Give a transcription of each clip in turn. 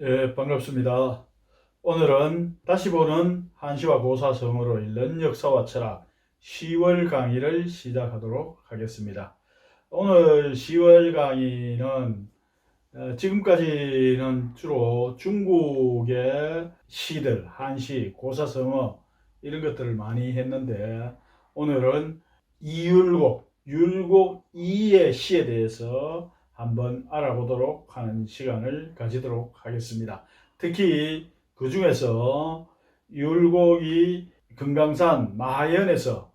예, 반갑습니다. 오늘은 다시 보는 한시와 고사성어로 읽는 역사와 철학 10월 강의를 시작하도록 하겠습니다. 오늘 10월 강의는 지금까지는 주로 중국의 시들, 한시, 고사성어 이런 것들을 많이 했는데 오늘은 이율곡, 율곡 이의 시에 대해서 한번 알아보도록 하는 시간을 가지도록 하겠습니다. 특히 그 중에서 율곡이 금강산 마하연에서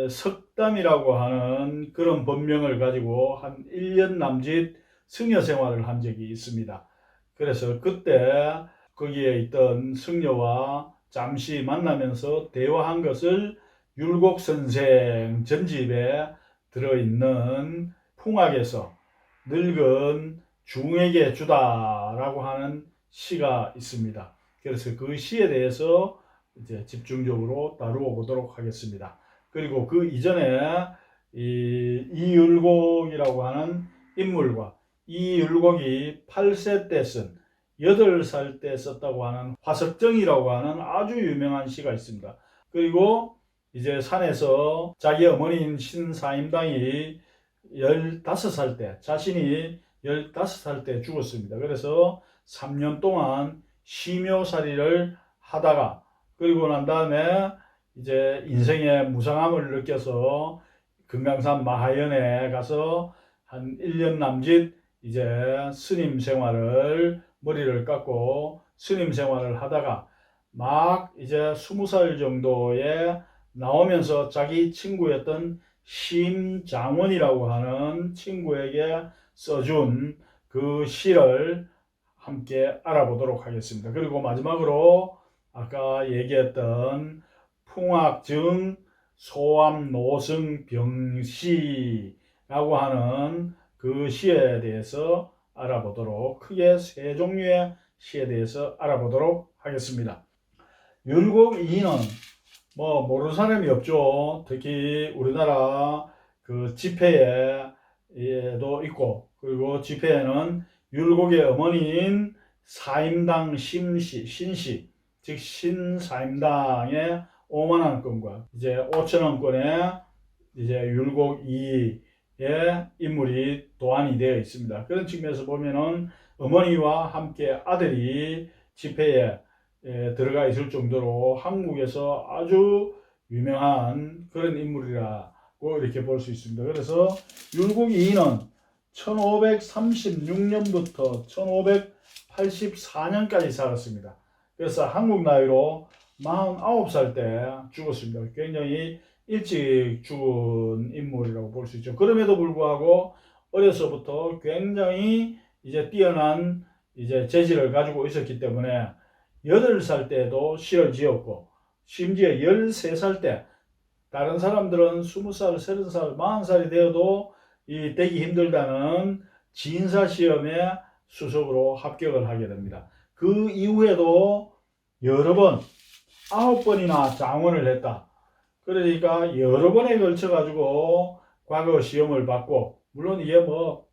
석담이라고 하는 그런 법명을 가지고 한 1년 남짓 승려 생활을 한 적이 있습니다. 그래서 그때 거기에 있던 승려와 잠시 만나면서 대화한 것을 율곡 선생 전집에 들어있는 풍악에서 늙은 중에게 주다라고 하는 시가 있습니다. 그래서 그 시에 대해서 이제 집중적으로 다루어 보도록 하겠습니다. 그리고 그 이전에 이율곡이라고 하는 인물과 이율곡이 8세 때 쓴 8살 때 썼다고 하는 화석정이라고 하는 아주 유명한 시가 있습니다. 그리고 이제 산에서 자기 어머니인 신사임당이 15살 때, 자신이 15살 때 죽었습니다. 그래서 3년 동안 심요살이를 하다가, 그리고 난 다음에 이제 인생의 무상함을 느껴서 금강산 마하연에 가서 한 1년 남짓 이제 스님 생활을, 머리를 깎고 스님 생활을 하다가 막 이제 20살 정도에 나오면서 자기 친구였던 심장원이라고 하는 친구에게 써준 그 시를 함께 알아보도록 하겠습니다. 그리고 마지막으로 아까 얘기했던 풍악증 소암노승 병시라고 하는 그 시에 대해서 알아보도록, 크게 세 종류의 시에 대해서 알아보도록 하겠습니다. 율곡 이인은 뭐 모르는 사람이 없죠. 특히 우리나라 그 지폐에도 있고, 그리고 지폐에는 율곡의 어머니인 사임당 신시, 즉 신사임당의 5만원권과 이제 5천원권의 이제 율곡 2의 인물이 도안이 되어 있습니다. 그런 측면에서 보면은 어머니와 함께 아들이 지폐에 들어가 있을 정도로 한국에서 아주 유명한 그런 인물이라고 이렇게 볼 수 있습니다. 그래서 율곡 2는 1536년부터 1584년까지 살았습니다. 그래서 한국 나이로 49살 때 죽었습니다. 굉장히 일찍 죽은 인물이라고 볼 수 있죠. 그럼에도 불구하고 어려서부터 굉장히 이제 뛰어난 이제 재질을 가지고 있었기 때문에 8살 때도 시를 지었고, 심지어 13살 때, 다른 사람들은 20살, 30살, 40살이 되어도 되기 힘들다는 진사 시험에 수석으로 합격을 하게 됩니다. 그 이후에도 여러 번, 9번이나 장원을 했다. 그러니까 여러 번에 걸쳐 가지고 과거 시험을 받고, 물론 이게 뭐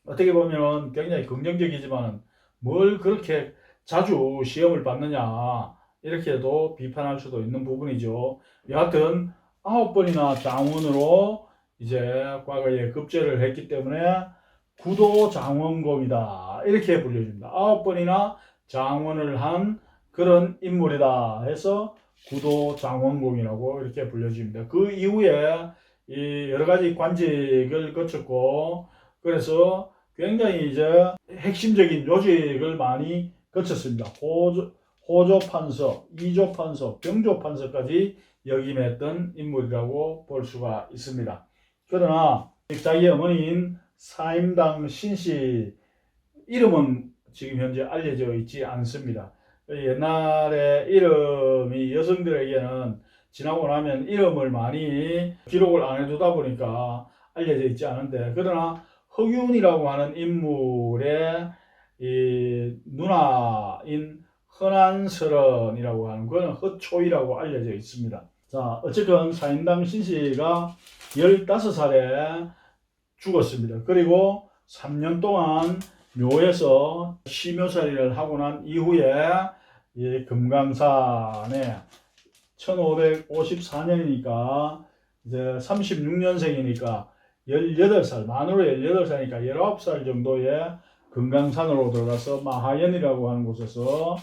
어떻게 보면 굉장히 긍정적이지만 뭘 그렇게 자주 시험을 받느냐 이렇게도 비판할 수도 있는 부분이죠. 여하튼 9번이나 장원으로 이제 과거에 급제를 했기 때문에 구도장원공이다 이렇게 불려집니다. 9번이나 장원을 한 그런 인물이다 해서 구도장원공이라고 이렇게 불려집니다. 그 이후에 이 여러 가지 관직을 거쳤고, 그래서 굉장히 이제 핵심적인 요직을 많이 거쳤습니다. 호조판서, 이조판서, 병조판서까지 역임했던 인물이라고 볼 수가 있습니다. 그러나 자기 어머니인 사임당 신씨 이름은 지금 현재 알려져 있지 않습니다. 옛날에 이름이 여성들에게는 지나고 나면 이름을 많이 기록을 안 해두다 보니까 알려져 있지 않은데, 그러나 허균이라고 하는 인물의 이 누나인 허난설원이라고 하는 그는 허초이라고 알려져 있습니다. 자, 어쨌든 사임당 신씨가 15살에 죽었습니다. 그리고 3년 동안 묘에서 시묘살이를 하고 난 이후에 이 금강산에 1554년이니까 이제 36년생이니까 18살, 만으로 18살이니까 19살 정도의 금강산으로 들어가서 마하연이라고 하는 곳에서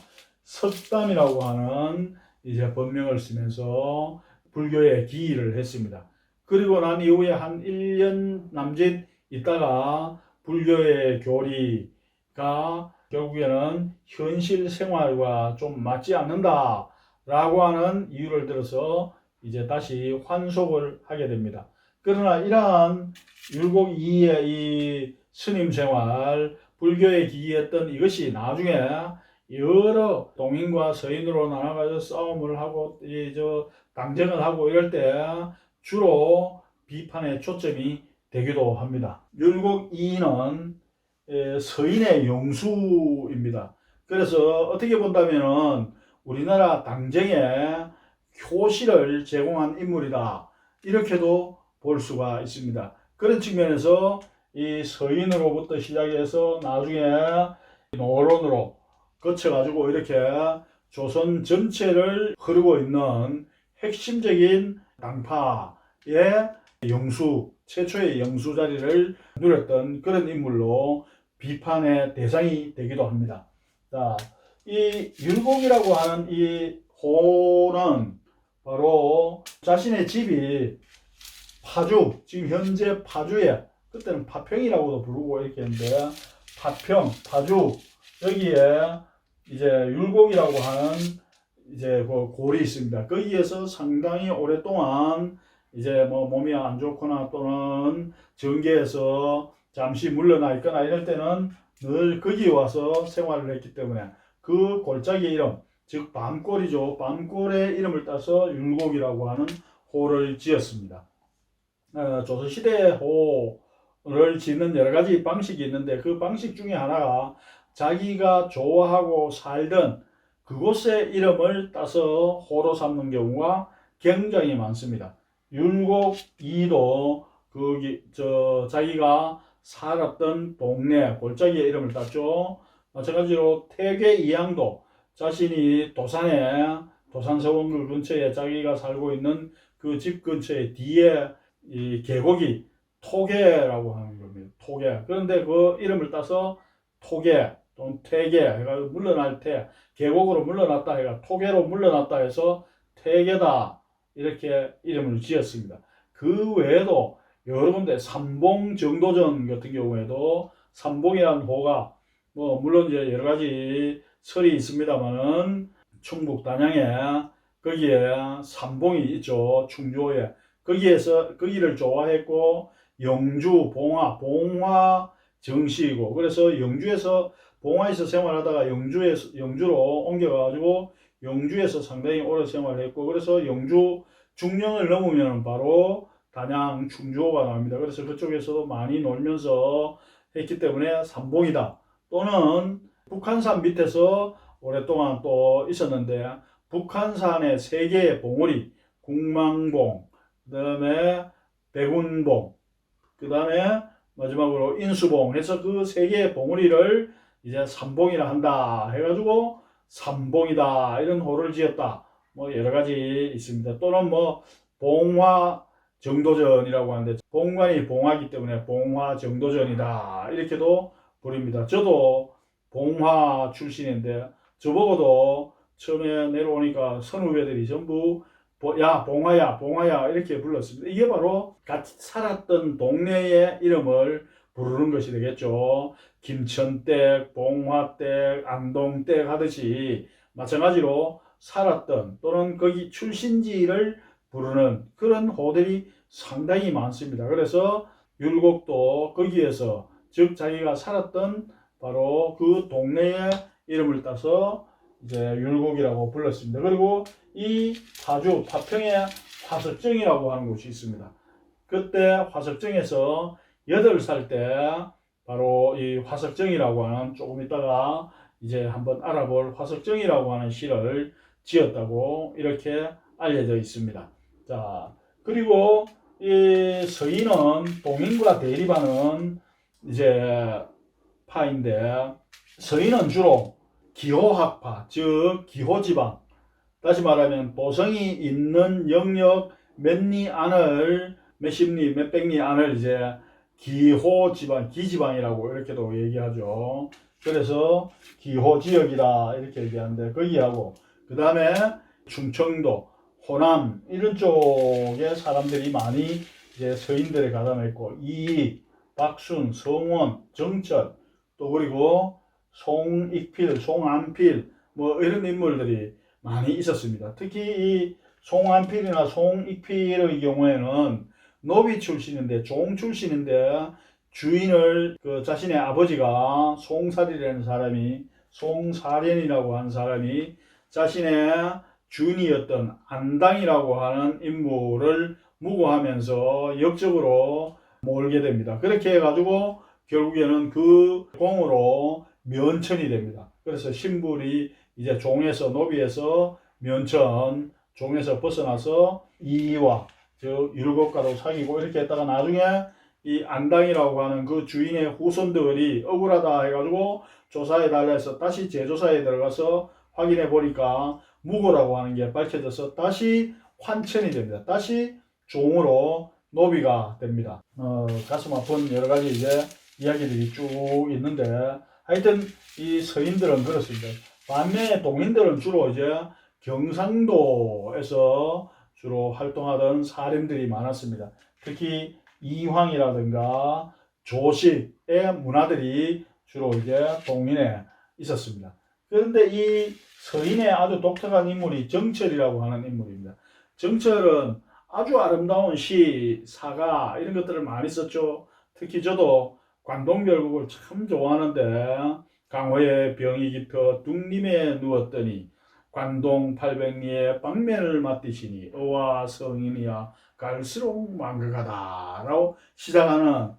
석담이라고 하는 이제 법명을 쓰면서 불교에 기일을 했습니다. 그리고 난 이후에 한 1년 남짓 있다가 불교의 교리가 결국에는 현실 생활과 좀 맞지 않는다 라고 하는 이유를 들어서 이제 다시 환속을 하게 됩니다. 그러나 이러한 율곡이의 이 스님 생활, 불교에 기이했던 이것이 나중에 여러 동인과 서인으로 나눠가지고 싸움을 하고 당쟁을 하고 이럴 때 주로 비판의 초점이 되기도 합니다. 율곡이는 서인의 영수입니다. 그래서 어떻게 본다면은 우리나라 당쟁에 효시를 제공한 인물이다. 이렇게도 볼 수가 있습니다. 그런 측면에서 이 서인으로부터 시작해서 나중에 노론으로 거쳐가지고 이렇게 조선 전체를 흐르고 있는 핵심적인 당파의 영수, 최초의 영수 자리를 누렸던 그런 인물로 비판의 대상이 되기도 합니다. 자, 이 율곡이라고 하는 이 호는 바로 자신의 집이 파주, 지금 현재 파주에, 그때는 파평이라고도 부르고 이렇게 했는데, 파평, 파주, 여기에 이제 율곡이라고 하는 이제 그 골이 있습니다. 거기에서 상당히 오랫동안 이제 뭐 몸이 안 좋거나 또는 정계에서 잠시 물러나 있거나 이럴 때는 늘 거기 와서 생활을 했기 때문에 그 골짜기 이름, 즉 밤골이죠. 밤골의 이름을 따서 율곡이라고 하는 호를 지었습니다. 조선시대 호를 짓는 여러 가지 방식이 있는데 그 방식 중에 하나가 자기가 좋아하고 살던 그곳의 이름을 따서 호로 삼는 경우가 굉장히 많습니다. 율곡이도 자기가 살았던 동네 골짜기의 이름을 땄죠. 마찬가지로 태괴이양도 자신이 도산서원굴 근처에 자기가 살고 있는 그 집 근처에 뒤에 이 계곡이 토계라고 하는 겁니다. 토계. 그런데 그 이름을 따서 토계 또는 퇴계 해가 물러날 때 계곡으로 물러났다 해가 토계로 물러났다 해서 퇴계다 이렇게 이름을 지었습니다. 그 외에도 여러 군데 삼봉 정도전 같은 경우에도 삼봉이라는 호가 뭐 물론 이제 여러 가지 설이 있습니다만은 충북 단양에 거기에 삼봉이 있죠. 충주에 거기를 좋아했고 영주 봉화 정씨이고 그래서 영주에서 봉화에서 생활하다가 영주로 옮겨가지고 영주에서 상당히 오래 생활했고 그래서 영주 중령을 넘으면 바로 단양 충주호가 나옵니다. 그래서 그쪽에서도 많이 놀면서 했기 때문에 삼봉이다. 또는 북한산 밑에서 오랫동안 또 있었는데 북한산의 세 개의 봉우리 국망봉, 그 다음에 백운봉, 그 다음에 마지막으로 인수봉 해서 그 세 개의 봉우리를 이제 삼봉이라 한다 해가지고 삼봉이다 이런 호를 지었다. 뭐 여러 가지 있습니다. 또는 뭐 봉화 정도전이라고 하는데 봉관이 봉화기 때문에 봉화 정도전이다 이렇게도 부릅니다. 저도 봉화 출신인데 저보고도 처음에 내려오니까 선후배들이 전부 야 봉화야 이렇게 불렀습니다. 이게 바로 같이 살았던 동네의 이름을 부르는 것이 되겠죠. 김천댁, 봉화댁, 안동댁 하듯이 마찬가지로 살았던 또는 거기 출신지를 부르는 그런 호들이 상당히 많습니다. 그래서 율곡도 거기에서 즉 자기가 살았던 바로 그 동네의 이름을 따서 이제 율곡이라고 불렀습니다. 그리고 이 파주 파평에 화석정이라고 하는 곳이 있습니다. 그때 화석정에서 8살 때 바로 이 화석정이라고 하는 조금 있다가 이제 한번 알아볼 화석정이라고 하는 시를 지었다고 이렇게 알려져 있습니다. 자, 그리고 이 서인은 동인과 대립하는 이제 파인데 서인은 주로 기호학파, 즉 기호지방, 다시 말하면 보성이 있는 영역 몇 리 안을, 몇십 리, 몇백 리 안을 이제 기호지방, 기지방이라고 이렇게도 얘기하죠. 그래서 기호지역이다 이렇게 얘기하는데 거기하고 그 다음에 충청도, 호남 이런 쪽에 사람들이 많이 이제 서인들에 가담했고 이익, 박순, 성원, 정철 또 그리고 송익필, 송안필 뭐 이런 인물들이 많이 있었습니다. 특히 이 송안필이나 송익필의 경우에는 노비 출신인데 종 출신인데 주인을 자신의 아버지가 송살이라는 사람이 송사련이라고 하는 사람이 자신의 주인이었던 안당이라고 하는 인물을 무고하면서 역적으로 몰게 됩니다. 그렇게 해가지고 결국에는 그 공으로 면천이 됩니다. 그래서 신불이 이제 종에서 노비에서 면천, 종에서 벗어나서 이와 즉 율곡과도 사귀고 이렇게 했다가 나중에 이 안당이라고 하는 그 주인의 후손들이 억울하다 해가지고 조사해 달라 해서 다시 재조사에 들어가서 확인해 보니까 무고라고 하는 게 밝혀져서 다시 환천이 됩니다. 다시 종으로 노비가 됩니다. 가슴 아픈 여러 가지 이제 이야기들이 쭉 있는데 하여튼 이 서인들은 그렇습니다. 반면에 동인들은 주로 이제 경상도에서 주로 활동하던 사람들이 많았습니다. 특히 이황이라든가 조식의 문화들이 주로 이제 동인에 있었습니다. 그런데 이 서인의 아주 독특한 인물이 정철이라고 하는 인물입니다. 정철은 아주 아름다운 시, 사가 이런 것들을 많이 썼죠. 특히 저도 관동별곡을 참 좋아하는데 강호의 병이 깊어 둥림에 누웠더니 관동 800리에 방면을 맞디시니 어와 성인이야 갈수록 망각하다 라고 시작하는,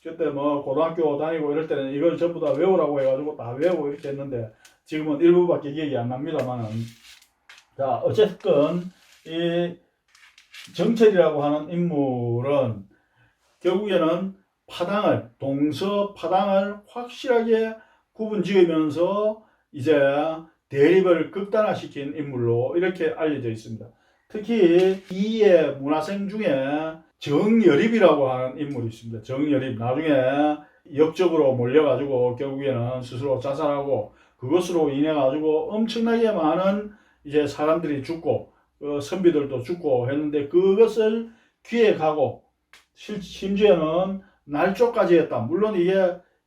그때 뭐 고등학교 다니고 이럴 때는 이걸 전부 다 외우라고 해가지고 다 외우고 이렇게 했는데 지금은 일부밖에 기억이 안 납니다만은, 자 어쨌든 이 정철이라고 하는 인물은 결국에는 파당을, 동서 파당을 확실하게 구분 지으면서 이제 대립을 극단화시킨 인물로 이렇게 알려져 있습니다. 특히 이의 문화생 중에 정여립이라고 하는 인물이 있습니다. 정여립, 나중에 역적으로 몰려가지고 결국에는 스스로 자살하고 그것으로 인해 가지고 엄청나게 많은 이제 사람들이 죽고 선비들도 죽고 했는데 그것을 기획하고 심지어는 날조까지 했다. 물론 이게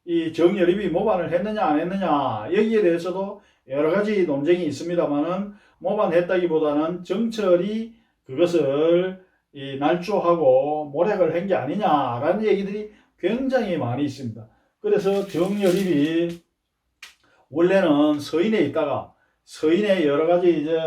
이 정여립이 모반을 했느냐 안 했느냐 여기에 대해서도 여러 가지 논쟁이 있습니다만은 모반했다기보다는 정철이 그것을 이 날조하고 모략을 한 게 아니냐라는 얘기들이 굉장히 많이 있습니다. 그래서 정여립이 원래는 서인에 있다가 서인의 여러 가지 이제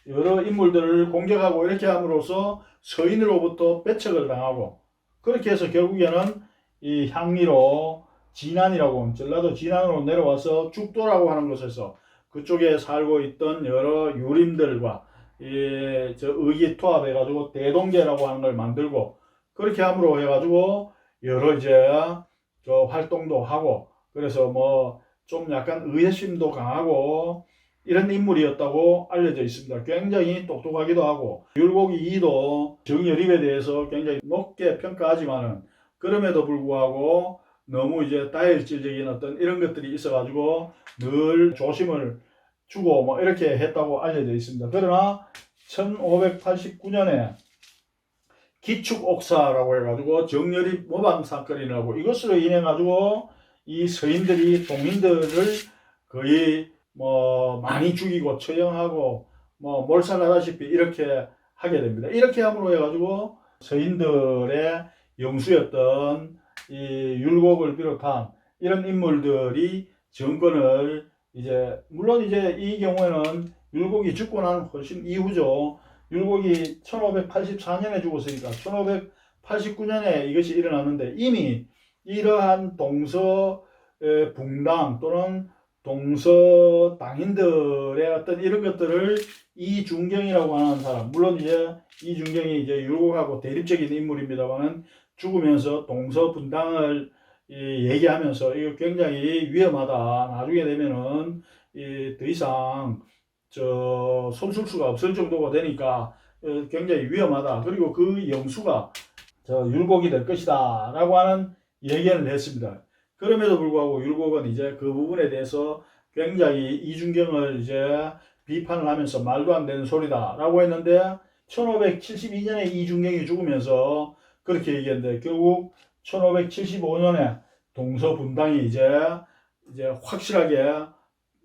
여러 인물들을 공격하고 이렇게 함으로써 서인으로부터 배척을 당하고 그렇게 해서 결국에는 이 향리로 진안이라고 전라도 진안으로 내려와서 죽도라고 하는 곳에서 그쪽에 살고 있던 여러 유림들과 의기투합해 가지고 대동계라고 하는 걸 만들고 그렇게 함으로 해 가지고 여러 이제 활동도 하고 그래서 뭐 좀 약간 의협심도 강하고 이런 인물이었다고 알려져 있습니다. 굉장히 똑똑하기도 하고 율곡이 이도 정여립에 대해서 굉장히 높게 평가하지만은 그럼에도 불구하고 너무 이제 다혈질적인 어떤 이런 것들이 있어가지고 늘 조심을 주고 뭐 이렇게 했다고 알려져 있습니다. 그러나 1589년에 기축옥사라고 해가지고 정여립 모방 사건이라고 이것으로 인해 가지고 이 서인들이 동인들을 거의 뭐 많이 죽이고 처형하고 뭐 몰살하다시피 이렇게 하게 됩니다. 이렇게 함으로 해가지고 서인들의 영수였던 이 율곡을 비롯한 이런 인물들이 정권을 이제 물론 이제 이 경우에는 율곡이 죽고 난 훨씬 이후죠. 율곡이 1584년에 죽었으니까 1589년에 이것이 일어났는데 이미 이러한 동서 붕당 또는 동서 당인들의 어떤 이런 것들을 이중경이라고 하는 사람, 물론 이제 이중경이 이제 율곡하고 대립적인 인물입니다만은 죽으면서 동서 분당을 얘기하면서 이거 굉장히 위험하다. 나중에 되면은 더 이상 손쓸 수가 없을 정도가 되니까 굉장히 위험하다. 그리고 그 영수가 율곡이 될 것이다 라고 하는 예견을 했습니다. 그럼에도 불구하고 율곡은 이제 그 부분에 대해서 굉장히 이준경을 이제 비판을 하면서 말도 안 되는 소리다 라고 했는데 1572년에 이준경이 죽으면서 그렇게 얘기했는데 결국 1575년에 동서분당이 이제 확실하게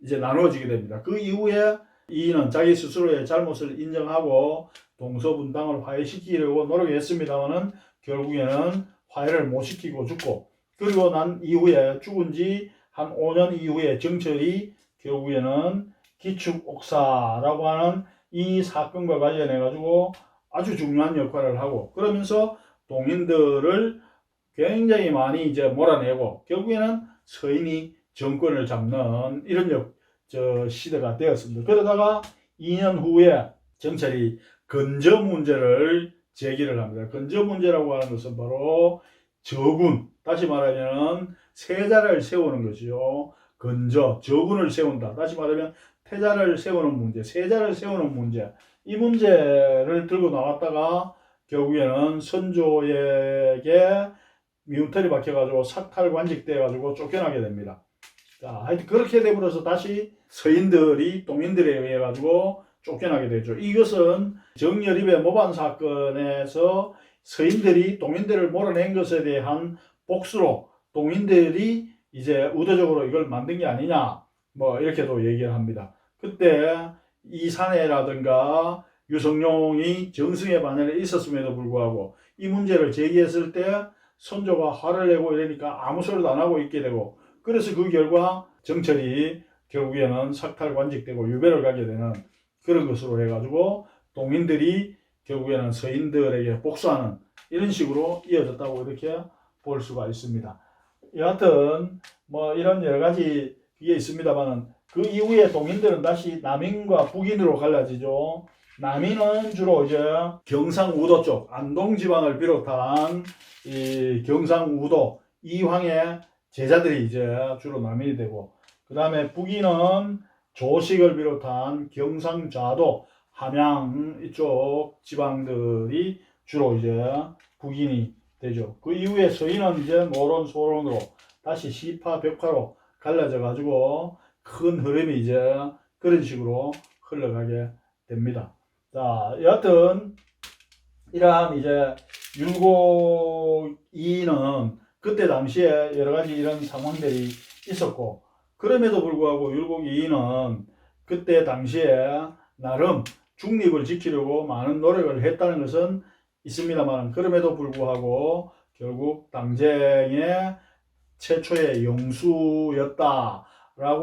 이제 나누어지게 됩니다. 그 이후에 이인은 자기 스스로의 잘못을 인정하고 동서분당을 화해시키려고 노력했습니다만은 결국에는 화해를 못 시키고 죽고, 그리고 난 이후에 죽은 지 한 5년 이후에 정철이 결국에는 기축옥사라고 하는 이 사건과 관련해 가지고 아주 중요한 역할을 하고, 그러면서 동인들을 굉장히 많이 이제 몰아내고 결국에는 서인이 정권을 잡는 이런 시대가 되었습니다. 그러다가 2년 후에 정철이 건저 문제를 제기를 합니다. 건저 문제라고 하는 것은 바로 저군, 다시 말하면 세자를 세우는 것이요. 건저, 저군을 세운다. 다시 말하면 태자를 세우는 문제, 세자를 세우는 문제, 이 문제를 들고 나왔다가 결국에는 선조에게 미운털이 박혀가지고 삭탈관직돼가지고 쫓겨나게 됩니다. 자, 하여튼 그렇게 되버려서 다시 서인들이 동인들에 의해 가지고 쫓겨나게 되죠. 이것은 정여립의 모반 사건에서 서인들이 동인들을 몰아낸 것에 대한 복수로 동인들이 이제 의도적으로 이걸 만든 게 아니냐, 뭐 이렇게도 얘기를 합니다. 그때 이사내라든가 유성룡이 정승의 반열에 있었음에도 불구하고 이 문제를 제기했을 때 선조가 화를 내고 이러니까 아무 소리도 안 하고 있게 되고, 그래서 그 결과 정철이 결국에는 삭탈관직되고 유배를 가게 되는 그런 것으로 해가지고 동인들이 결국에는 서인들에게 복수하는 이런 식으로 이어졌다고 이렇게 볼 수가 있습니다. 여하튼 뭐 이런 여러 가지 게 있습니다만은 그 이후에 동인들은 다시 남인과 북인으로 갈라지죠. 남인은 주로 이제 경상우도 쪽 안동 지방을 비롯한 이 경상우도 이황의 제자들이 이제 주로 남인이 되고, 그 다음에 북인은 조식을 비롯한 경상좌도 함양 이쪽 지방들이 주로 이제 북인이 되죠. 그 이후에 서인은 이제 모론 소론으로 다시 시파 벽화로 갈라져 가지고 큰 흐름이 이제 그런 식으로 흘러가게 됩니다. 자, 여하튼 이러한 이제 율곡이는 그때 당시에 여러 가지 이런 상황들이 있었고, 그럼에도 불구하고 율곡이는 그때 당시에 나름 중립을 지키려고 많은 노력을 했다는 것은 있습니다만, 그럼에도 불구하고 결국 당쟁의 최초의 영수였다라고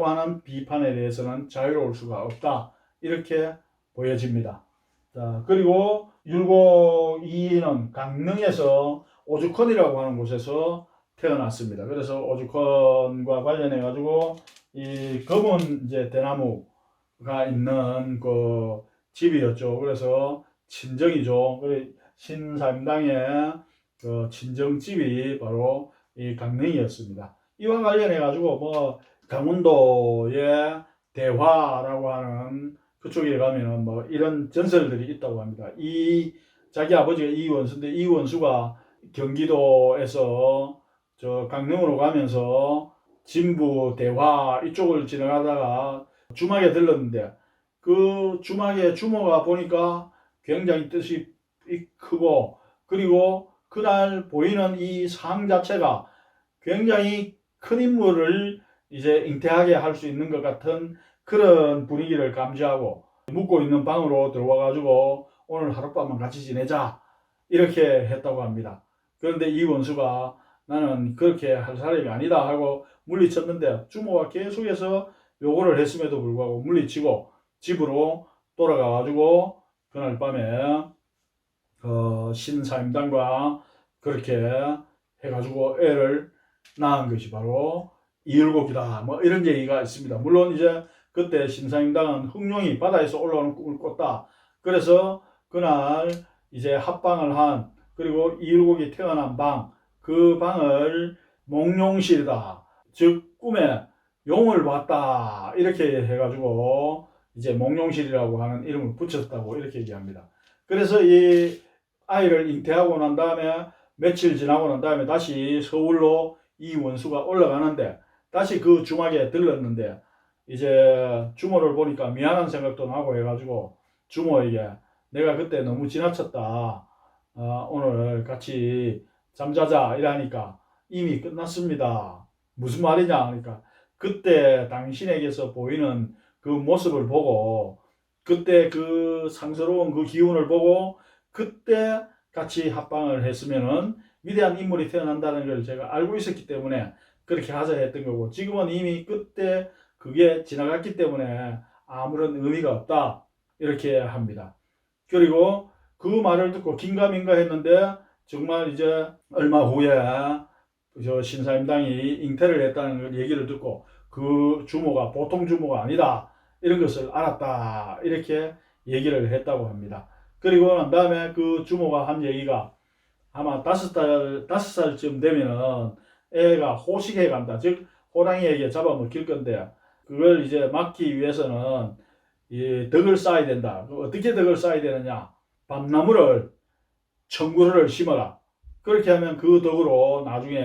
하는 비판에 대해서는 자유로울 수가 없다, 이렇게 보여집니다. 자, 그리고 율곡이는 강릉에서 오죽헌이라고 하는 곳에서 태어났습니다. 그래서 오죽헌과 관련해 가지고 이 검은 이제 대나무가 있는 그 집이었죠. 그래서 친정이죠. 신사임당의 그 친정집이 바로 이 강릉이었습니다. 이와 관련해 가지고 뭐 강원도의 대화라고 하는 그쪽에 가면은 뭐 이런 전설들이 있다고 합니다. 자기 아버지가 이원수인데 이원수가 경기도에서 저 강릉으로 가면서 진부, 대화 이쪽을 지나가다가 주막에 들렀는데 그 주막에 주모가 보니까 굉장히 뜻이 크고, 그리고 그날 보이는 이 상 자체가 굉장히 큰 인물을 이제 잉태하게 할 수 있는 것 같은 그런 분위기를 감지하고 묵고 있는 방으로 들어와 가지고 오늘 하룻밤만 같이 지내자 이렇게 했다고 합니다. 그런데 이 원수가 나는 그렇게 할 사람이 아니다 하고 물리쳤는데 주모가 계속해서 요구를 했음에도 불구하고 물리치고 집으로 돌아가 가지고 그날 밤에 신사임당과 그렇게 해가지고 애를 낳은 것이 바로 이율곡이다, 뭐 이런 얘기가 있습니다. 물론 이제 그때 신사임당은 흥룡이 바다에서 올라오는 꿈을 꿨다. 그래서 그날 이제 합방을 한, 그리고 이율곡이 태어난 방, 그 방을 몽룡실이다. 즉 꿈에 용을 봤다. 이렇게 해가지고 이제 몽룡실이라고 하는 이름을 붙였다고 이렇게 얘기합니다. 그래서 이 아이를 잉태하고 난 다음에 며칠 지나고 난 다음에 다시 서울로 이 원수가 올라가는데 다시 그 주막에 들렀는데 이제 주모를 보니까 미안한 생각도 나고 해가지고 주모에게 내가 그때 너무 지나쳤다. 오늘 같이 잠자자 이러니까 이미 끝났습니다. 무슨 말이냐 하니까 그때 당신에게서 보이는 그 모습을 보고 그때 그 상스러운 그 기운을 보고 그때 같이 합방을 했으면은 위대한 인물이 태어난다는 걸 제가 알고 있었기 때문에 그렇게 하자 했던 거고 지금은 이미 그때 그게 지나갔기 때문에 아무런 의미가 없다 이렇게 합니다. 그리고 그 말을 듣고 긴가민가 했는데 정말 이제 얼마 후에 저 신사임당이 잉태를 했다는 걸 얘기를 듣고 그 주모가 보통 주모가 아니다 이런 것을 알았다 이렇게 얘기를 했다고 합니다. 그리고 난 다음에 그 주모가 한 얘기가 아마 5살쯤 되면은 애가 호식해 간다. 즉 호랑이에게 잡아먹힐 건데 그걸 이제 막기 위해서는 이 덕을 쌓아야 된다. 어떻게 덕을 쌓아야 되느냐? 밤나무를 청구를 심어라. 그렇게 하면 그 덕으로 나중에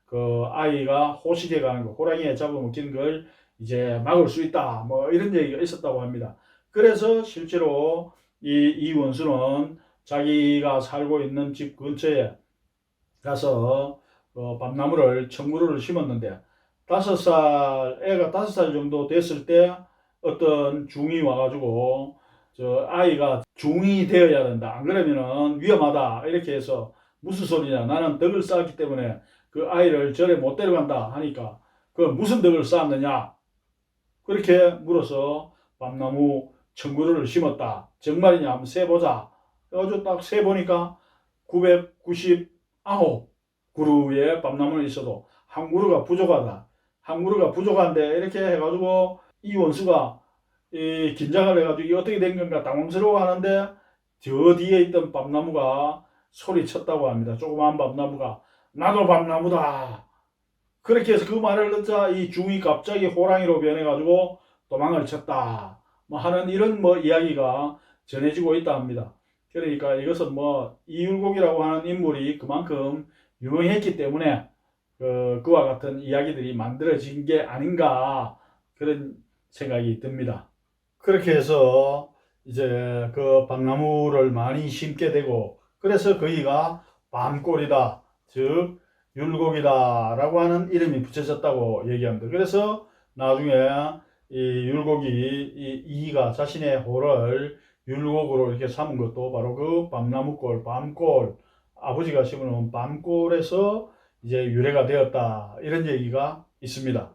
그 아이가 호식해 가는 거, 호랑이에 잡아먹히는 걸 이제 막을 수 있다. 뭐 이런 얘기가 있었다고 합니다. 그래서 실제로 이 원수는 자기가 살고 있는 집 근처에 가서 밤나무를 청구를 심었는데 애가 5살 정도 됐을 때 어떤 중이 와가지고 저 아이가 중이 되어야 된다. 안 그러면은 위험하다. 이렇게 해서 무슨 소리냐. 나는 덕을 쌓았기 때문에 그 아이를 절에 못 데려간다 하니까 그 무슨 덕을 쌓았느냐. 그렇게 물어서 밤나무 청구를 심었다. 정말이냐 한번 세보자. 그래가지고 딱 세보니까 999 그루의 밤나무는 있어도 한 그루가 부족하다. 한 그루가 부족한데 이렇게 해가지고 이 원수가 이 긴장을 해가지고 이게 어떻게 된 건가 당황스러워 하는데 저 뒤에 있던 밤나무가 소리쳤다고 합니다. 조그마한 밤나무가 나도 밤나무다. 그렇게 해서 그 말을 듣자 이 중이 갑자기 호랑이로 변해가지고 도망을 쳤다. 뭐 하는 이런 뭐 이야기가 전해지고 있다 합니다. 그러니까 이것은 뭐 이율곡이라고 하는 인물이 그만큼 유명했기 때문에 그와 같은 이야기들이 만들어진 게 아닌가 그런 생각이 듭니다. 그렇게 해서 이제 그 밤나무를 많이 심게 되고 그래서 거기가 밤골이다. 즉 율곡이다 라고 하는 이름이 붙여졌다고 얘기합니다. 그래서 나중에 이 율곡이 이가 자신의 호를 율곡으로 이렇게 삼은 것도 바로 그 밤나무골, 밤골, 아버지가 심어놓은 밤골에서 이제 유래가 되었다 이런 얘기가 있습니다.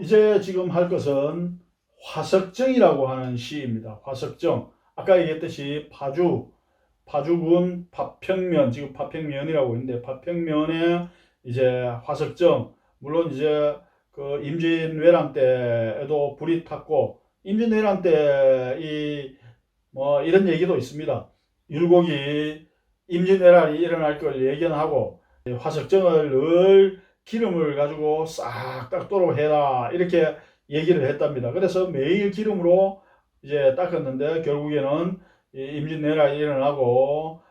이제 지금 할 것은 화석정이라고 하는 시입니다. 화석정. 아까 얘기했듯이 파주군 파평면, 지금 파평면이라고 있는데 파평면에 이제 화석정. 물론 이제 그 임진왜란 때에도 불이 탔고 임진왜란 때 이 뭐 이런 얘기도 있습니다. 율곡이 임진왜란이 일어날 걸 예견하고 화석정을 늘 기름을 가지고 싹 닦도록 해라 이렇게 얘기를 했답니다. 그래서 매일 기름으로 이제 닦았는데 결국에는 임진왜란이 일어나고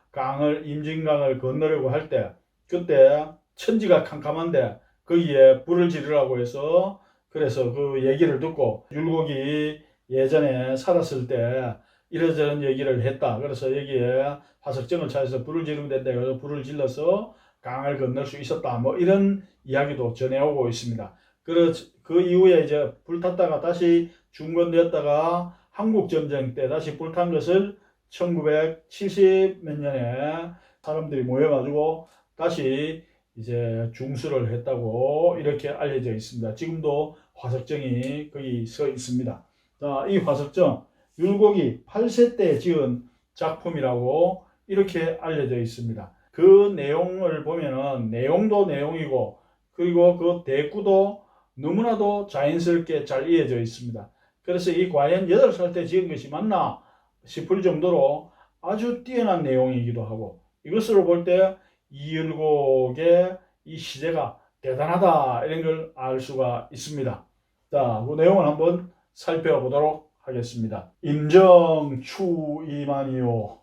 임진강을 건너려고 할 때 그때 천지가 캄캄한데 거기에 불을 지르라고 해서 그래서 그 얘기를 듣고 율곡이 예전에 살았을 때 이러저런 얘기를 했다. 그래서 여기에 화석정을 찾아서 불을 지르면 된다. 그래서 불을 질러서 강을 건널 수 있었다. 뭐 이런 이야기도 전해오고 있습니다. 그 이후에 이제 불탔다가 다시 중건되었다가 한국전쟁 때 다시 불탄 것을 1970 몇 년에 사람들이 모여가지고 다시 이제 중수를 했다고 이렇게 알려져 있습니다. 지금도 화석정이 거기 서 있습니다. 자, 이 화석정 율곡이 8세 때 지은 작품이라고 이렇게 알려져 있습니다. 그 내용을 보면은 내용도 내용이고 그리고 그 대꾸도 너무나도 자연스럽게 잘 이어져 있습니다. 그래서 이 과연 8살 때 지은 것이 맞나 싶을 정도로 아주 뛰어난 내용이기도 하고 이것으로 볼 때 이율곡의 이 시대가 대단하다 이런 걸 알 수가 있습니다. 자, 그 내용을 한번 살펴보도록 하겠습니다. 임정 추이만이요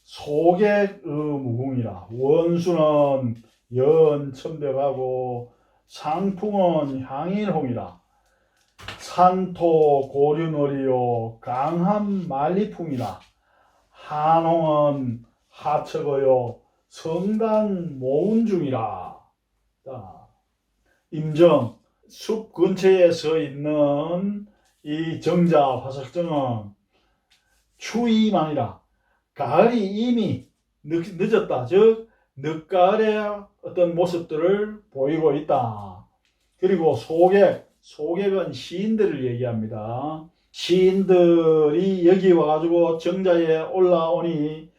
소객의 무궁이라 원수는 연천벽하고 상풍은 향일홍이라 산토 고륜어리요 강한 만리풍이라 한홍은 하척어요 성단 모운중이라. 자, 임정 숲 근처에 서 있는 이 정자 화석정은 추위만이라 가을이 이미 늦었다. 즉 늦가을의 어떤 모습들을 보이고 있다. 그리고 소객은 시인들을 얘기합니다. 시인들이 여기 와가지고 정자에 올라오니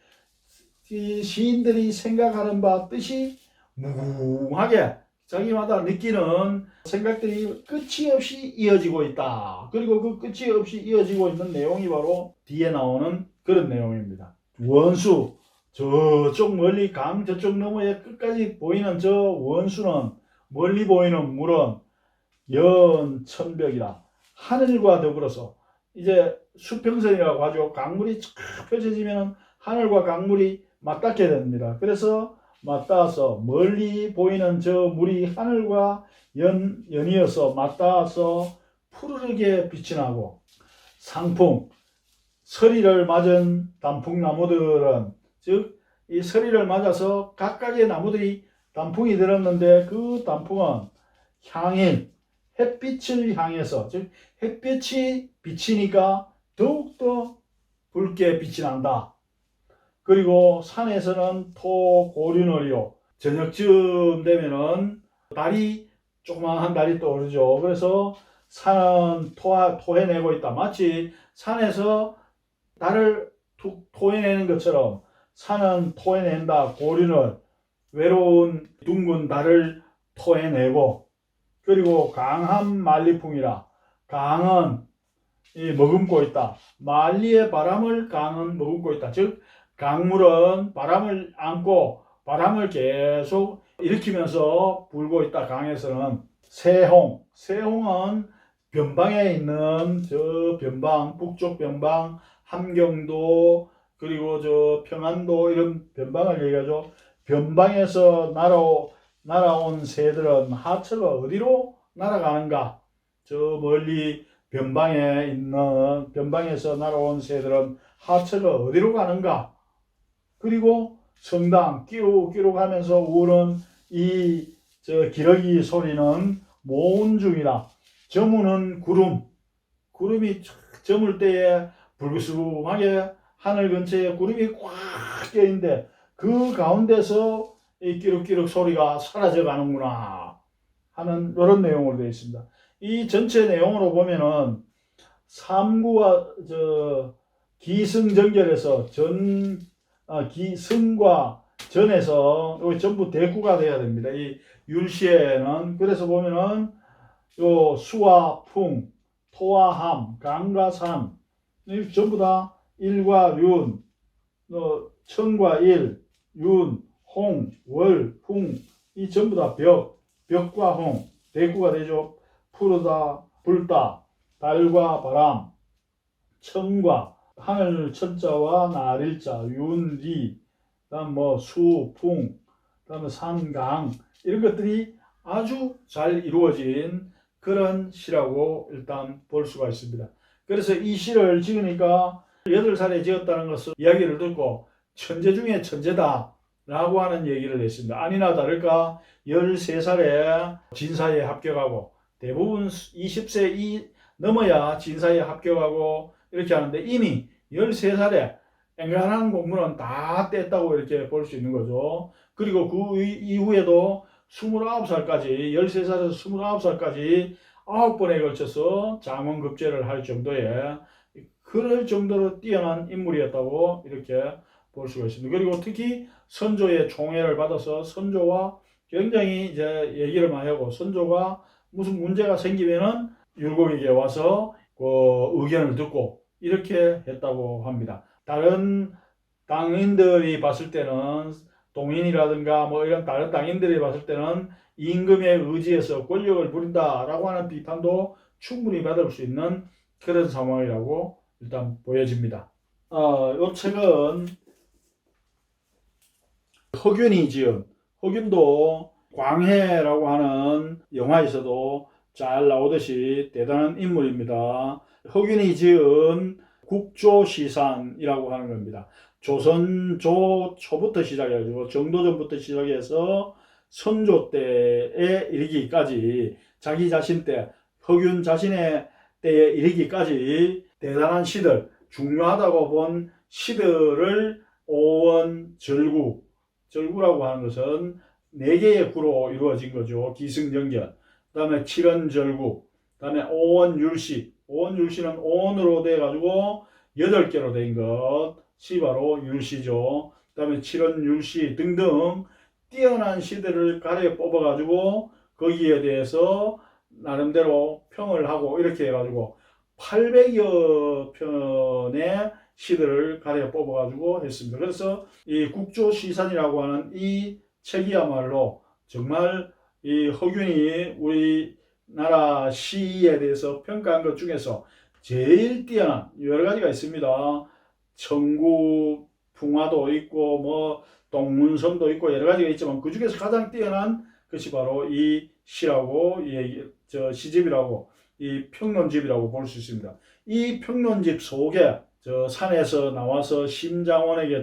이 시인들이 생각하는 바 뜻이 무궁하게 자기마다 느끼는 생각들이 끝이 없이 이어지고 있다. 그리고 그 끝이 없이 이어지고 있는 내용이 바로 뒤에 나오는 그런 내용입니다. 원수, 저쪽 멀리 강 저쪽 너머에 끝까지 보이는 저 원수는 멀리 보이는 물은 연천벽이라 하늘과 더불어서 이제 수평선이라고 하죠. 강물이 쫙 펼쳐지면 하늘과 강물이 맞닿게 됩니다. 그래서 맞닿아서 멀리 보이는 저 물이 하늘과 연이어서 맞닿아서 푸르르게 빛이 나고 상풍, 서리를 맞은 단풍나무들은 즉 이 서리를 맞아서 각각의 나무들이 단풍이 들었는데 그 단풍은 향일, 햇빛을 향해서 즉 햇빛이 비치니까 더욱더 붉게 빛이 난다. 그리고 산에서는 토고륜어리요 저녁쯤 되면은 달이 조그마한 달이 떠오르죠. 그래서 산은 토해내고 있다. 마치 산에서 달을 토해내는 것처럼 산은 토해낸다. 고륜을 외로운 둥근 달을 토해내고 그리고 강한 만리풍이라 강은 머금고 있다. 만리의 바람을 강은 머금고 있다. 즉 강물은 바람을 안고 바람을 계속 일으키면서 불고 있다. 강에서는 세홍은 변방에 있는 저 변방, 북쪽 변방, 함경도 그리고 저 평안도 이런 변방을 얘기하죠. 변방에서 날아온 새들은 하처가 어디로 날아가는가? 저 멀리 변방에서 날아온 새들은 하처가 어디로 가는가? 그리고 성당 끼룩끼룩 하면서 우는 이 저 기러기 소리는 모운중이라 저무는 구름이 저물 때에 불그스름하게 하늘 근처에 구름이 꽉 껴있는데 그 가운데서 이 끼룩끼룩 소리가 사라져 가는구나 하는 이런 내용으로 되어 있습니다. 이 전체 내용으로 보면은 삼구와 저 기승전결에서 기승과 전에서 여기 전부 대구가 돼야 됩니다. 이 율시에는 그래서 보면은 요 수와 풍, 토와 함, 강과 산 전부 다 일과 윤, 천과 일, 윤, 홍, 월, 풍 이 전부 다 벽과 홍 대구가 되죠. 푸르다, 불다, 달과 바람, 천과 하늘 천자와 나릴자, 윤리, 그다음 수, 풍, 그다음에 산, 강 이런 것들이 아주 잘 이루어진 그런 시라고 일단 볼 수가 있습니다. 그래서 이 시를 지으니까 8살에 지었다는 것을 이야기를 듣고 천재 중에 천재다 라고 하는 얘기를 했습니다. 아니나 다를까 13살에 진사에 합격하고 대부분 20세 넘어야 진사에 합격하고 이렇게 하는데 이미 13살에 앵간한 공부는 다 뗐다고 이렇게 볼 수 있는 거죠. 그리고 그 이후에도 29살까지 13살에서 29살까지 9번에 걸쳐서 장원급제를 할 정도의 그럴 정도로 뛰어난 인물이었다고 이렇게 볼 수가 있습니다. 그리고 특히 선조의 총애를 받아서 선조와 굉장히 이제 얘기를 많이 하고 선조가 무슨 문제가 생기면은 율곡에게 와서 그 의견을 듣고 이렇게 했다고 합니다. 다른 당인들이 봤을 때는 동인이라든가 뭐 이런 다른 당인들이 봤을 때는 임금에 의지해서 권력을 부린다라고 하는 비판도 충분히 받을 수 있는 그런 상황이라고 일단 보여집니다. 이 책은 허균이 지은, 허균도 광해라고 하는 영화에서도 잘 나오듯이 대단한 인물입니다. 허균이 지은 국조시산이라고 하는 겁니다. 조선조 초부터 시작해가지고 정도전부터 시작해서 선조 때에 이르기까지 자기 자신 때, 허균 자신의 때에 이르기까지 대단한 시들, 중요하다고 본 시들을 오원, 절구, 절구라고 하는 것은 4개의 구로 이루어진 거죠. 기승전결, 그 다음에 칠언절구, 그 다음에 오원율시, 오원율시는 오원으로 돼가지고 8개로 된 것이 바로 율시죠. 그 다음에 칠언율시 등등 뛰어난 시들을 가려 뽑아가지고 거기에 대해서 나름대로 평을 하고 이렇게 해가지고 800여 편의 시들을 가려 뽑아가지고 했습니다. 그래서 이 국조시산이라고 하는 이 책이야말로 정말 이 허균이 우리나라 시에 대해서 평가한 것 중에서 제일 뛰어난 여러 가지가 있습니다. 청구 풍화도 있고 뭐 동문선도 있고 여러 가지가 있지만 그 중에서 가장 뛰어난 것이 바로 이 시라고 시집이라고 이 평론집이라고 볼 수 있습니다. 이 평론집 속에 산에서 나와서 심장원에게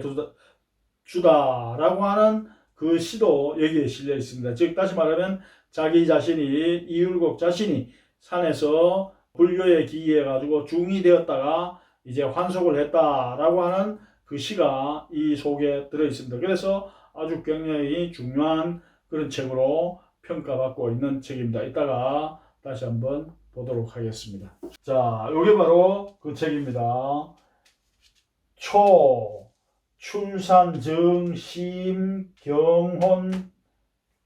주다라고 하는 그 시도 여기에 실려 있습니다. 즉 다시 말하면 자기 자신이 이율곡 자신이 산에서 불교에 기이해 가지고 중이 되었다가 이제 환속을 했다라고 하는 그 시가 이 속에 들어 있습니다. 그래서 아주 굉장히 중요한 그런 책으로 평가받고 있는 책입니다. 이따가 다시 한번 보도록 하겠습니다. 자, 요게 바로 그 책입니다. 출산 심 경혼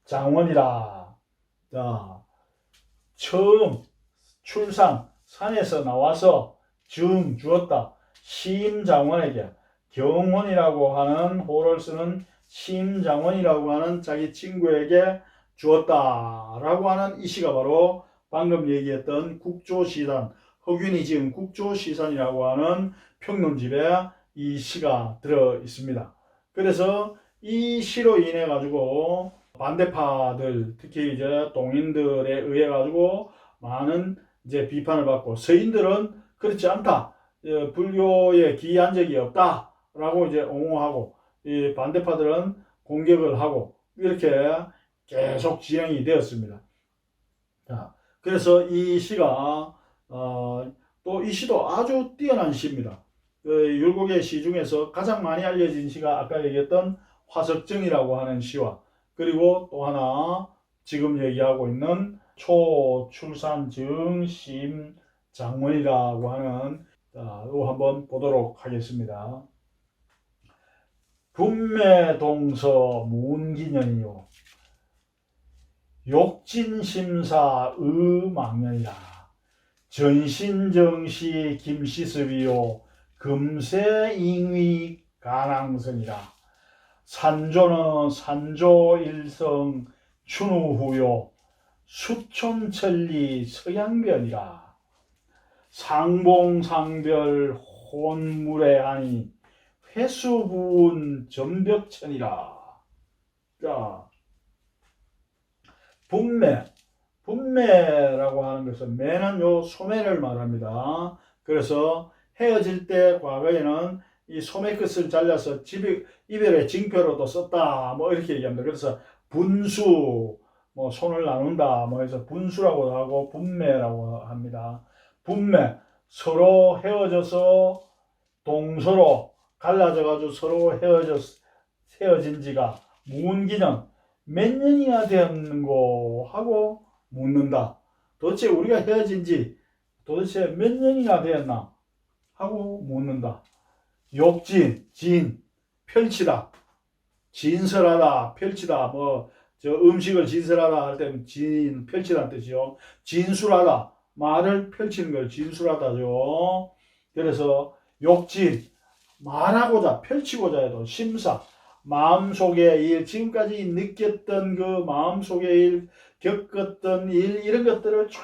장원이라. 자, 처음 출산 산에서 나와서 주었다. 심장원에게 경혼이라고 하는 호를 쓰는 심장원이라고 하는 자기 친구에게 주었다라고 하는 이 시가 바로 방금 얘기했던 국조시산, 허균이 지은 국조시산이라고 하는 평론집에 이 시가 들어 있습니다. 그래서 이 시로 인해 가지고 반대파들, 특히 이제 동인들에 의해 가지고 많은 이제 비판을 받고, 서인들은 그렇지 않다, 불교에 기이한 적이 없다라고 이제 옹호하고, 이 반대파들은 공격을 하고 이렇게 계속 진행이 되었습니다. 자, 그래서 이 시가 또 이 시도 아주 뛰어난 시입니다. 율곡의 시 중에서 가장 많이 알려진 시가 아까 얘기했던 화석정이라고 하는 시와, 그리고 또 하나 지금 얘기하고 있는 초출산증 심장원이라고 하는, 이거 한번 보도록 하겠습니다. 분매동서 문기년이요 욕진심사 의망년이라. 전신정시 김시습이요 금세잉의 가낭선이라. 산조는 산조일성 춘우후요 수촌천리 서양변이라. 상봉상별 혼무래하니 회수부운 전벽천이라. 자, 분매라고 하는 것은, 매는 요 소매를 말합니다. 그래서 헤어질 때 과거에는 이 소매 끝을 잘라서 이별의 징표로도 썼다, 뭐 이렇게 얘기합니다. 그래서 분수, 뭐 손을 나눈다, 뭐 해서 분수라고 하고 분매라고 합니다. 분매, 서로 헤어져서 동서로 갈라져가지고 서로 헤어진 지가 문기년 몇 년이나 되었는고 하고 묻는다. 도대체 우리가 헤어진 지 도대체 몇 년이나 되었나 하고 묻는다. 욕진, 진, 펼치다, 진설하다, 펼치다, 뭐 저 음식을 진설하다 할 때는 진, 펼치다는 뜻이요. 진술하다, 말을 펼치는 걸 진술하다죠. 그래서 욕진, 말하고자, 펼치고자 해도 심사, 마음속의 일, 지금까지 느꼈던 그 마음속의 일, 겪었던 일, 이런 것들을 쫙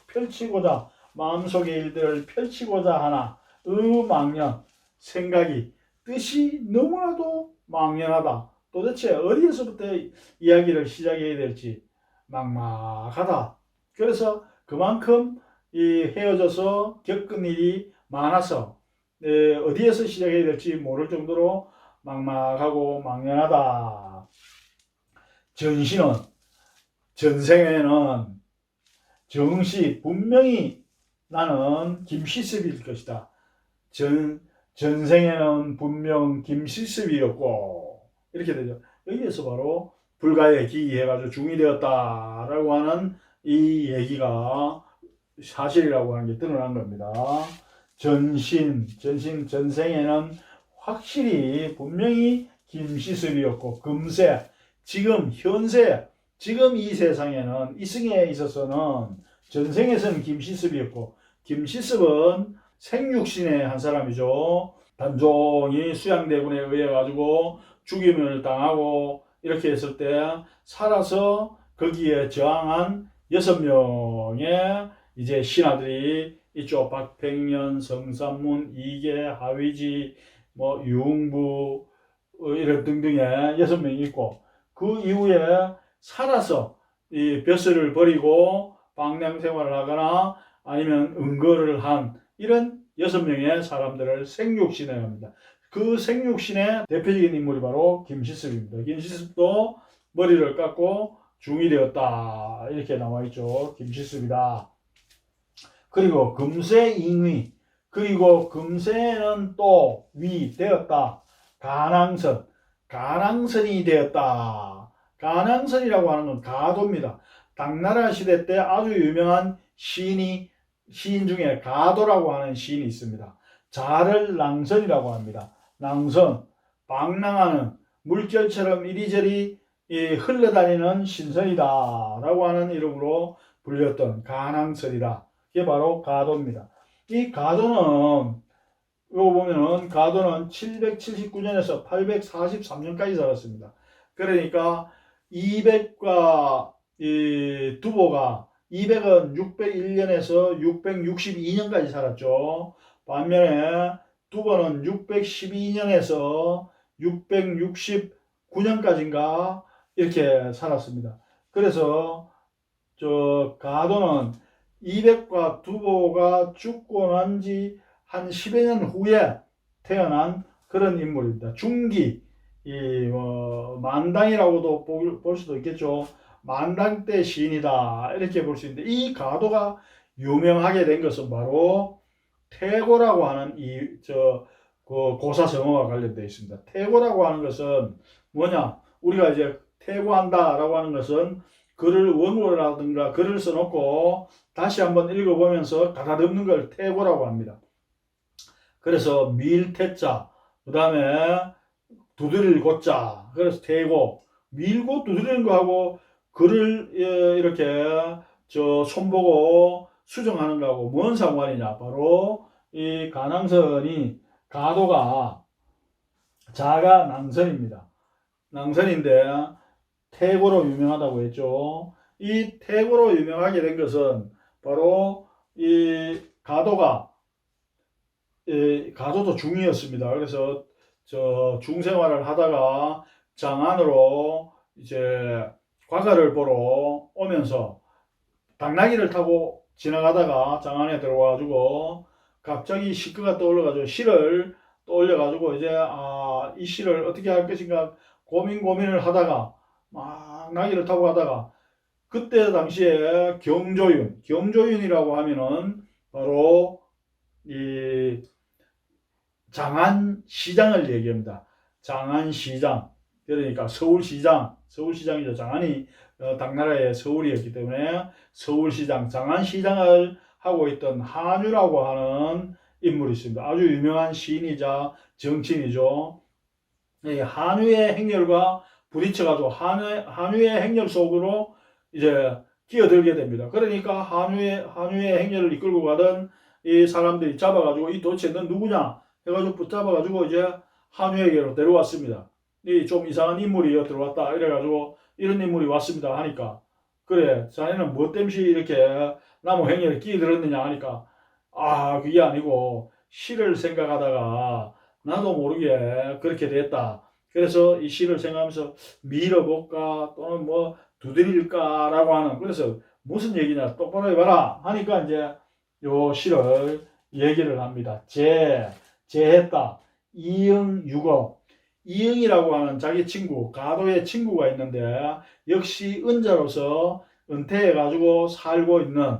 펼치고자, 마음속의 일들을 펼치고자 하나 망년, 생각이, 뜻이 너무나도 막연하다. 도대체 어디에서부터 이야기를 시작해야 될지 막막하다. 그래서 그만큼 이 헤어져서 겪은 일이 많아서 어디에서 시작해야 될지 모를 정도로 막막하고 막연하다. 전신은, 전생에는 정시 분명히 나는 김시습일 것이다. 전생에는 분명 김시습이었고 이렇게 되죠. 여기에서 바로 불가에 기이해가지고 중이 되었다라고 하는 이 얘기가 사실이라고 하는 게 드러난 겁니다. 전생에는 확실히 분명히 김시습이었고 금세, 지금 현세, 지금 이 세상에는 이승에 있어서는 전생에서는 김시습이었고, 김시습은 생육신의 한 사람이죠. 단종이 수양대군에 의해 가지고 죽임을 당하고 이렇게 했을 때 살아서 거기에 저항한 6명의 이제 신하들이 이쪽 박팽년, 성삼문, 이계, 하위지, 뭐 유흥부 이런 등등의 6명이 있고, 그 이후에 살아서 이 벼슬을 버리고 방랑 생활을 하거나 아니면 은거를 한 이런 6명의 사람들을 생육신이라고 합니다. 그 생육신의 대표적인 인물이 바로 김시습입니다. 김시습도 머리를 깎고 중이 되었다 이렇게 나와 있죠. 김시습이다. 그리고 금세잉위, 그리고 금세는 또 위 되었다. 가낭선, 가낭선이 되었다. 가낭선이라고 하는 건 가도입니다. 당나라 시대 때 아주 유명한 시인 중에 가도라고 하는 시인이 있습니다. 자를 낭선이라고 합니다. 낭선, 방랑하는 물결처럼 이리저리 흘러다니는 신선이다 라고 하는 이름으로 불렸던 가낭선이다. 이게 바로 가도입니다. 이 가도는 이거 보면은 가도는 779년에서 843년까지 살았습니다. 그러니까 200과 이 두보가 200은 601년에서 662년까지 살았죠. 반면에 두보는 612년에서 669년까지인가 이렇게 살았습니다. 그래서 저 가도는 200과 두보가 죽고 난 지 한 10여 년 후에 태어난 그런 인물입니다. 중기, 만당이라고도 볼 수도 있겠죠. 만당 때 시인이다 이렇게 볼 수 있는데, 이 가도가 유명하게 된 것은 바로 태고라고 하는 그 고사성어와 관련되어 있습니다. 태고라고 하는 것은 뭐냐? 우리가 이제 태고한다라고 하는 것은 글을 원고라든가 글을 써놓고 다시 한번 읽어보면서 가다듬는 걸 태고라고 합니다. 그래서 밀태자, 그 다음에 두드릴 고자, 그래서 태고, 밀고 두드리는 거하고 글을 이렇게 손보고 수정하는 거하고 뭔 상관이냐? 바로 이 가낭선이, 가도가 자가 낭선입니다. 낭선인데 태고로 유명하다고 했죠. 이 태고로 유명하게 된 것은 바로 이 가도가, 가도도 중이었습니다. 그래서 중생활을 하다가 장안으로 이제 과가를 보러 오면서 당나귀를 타고 지나가다가 장안에 들어와가지고 갑자기 시크가 떠올라가지고 시를 떠올려가지고 이제 이 시를 어떻게 할 것인가 고민을 하다가 막 나귀를 타고 가다가 그때 당시에 경조윤이라고 하면은 바로 이 장안시장을 얘기합니다. 장안시장, 그러니까 서울시장이죠. 장안이 당나라의 서울이었기 때문에 서울시장, 장안시장을 하고 있던 한유라고 하는 인물이 있습니다. 아주 유명한 시인이자 정치인이죠. 한유의 행렬과 부딪혀가지고 한유의 행렬 속으로 이제 끼어들게 됩니다. 그러니까 한유의 행렬을 이끌고 가던 이 사람들이 잡아가지고 이 도대체 넌 누구냐 해가지고 붙잡아가지고 이제 한유에게로 데려왔습니다. 이 좀 이상한 인물이 들어왔다 이래가지고 이런 인물이 왔습니다 하니까 그래 자네는 뭐 때문에 이렇게 나무 행렬에 끼들었느냐 하니까 아 그게 아니고 시를 생각하다가 나도 모르게 그렇게 됐다. 그래서 이 시를 생각하면서 밀어볼까 또는 뭐 두드릴까라고 하는 그래서 무슨 얘기냐 똑바로 해봐라 하니까 이제 요 시를 얘기를 합니다. 제했다. 이응 육어. 이응이라고 하는 자기 친구, 가도의 친구가 있는데 역시 은자로서 은퇴해가지고 살고 있는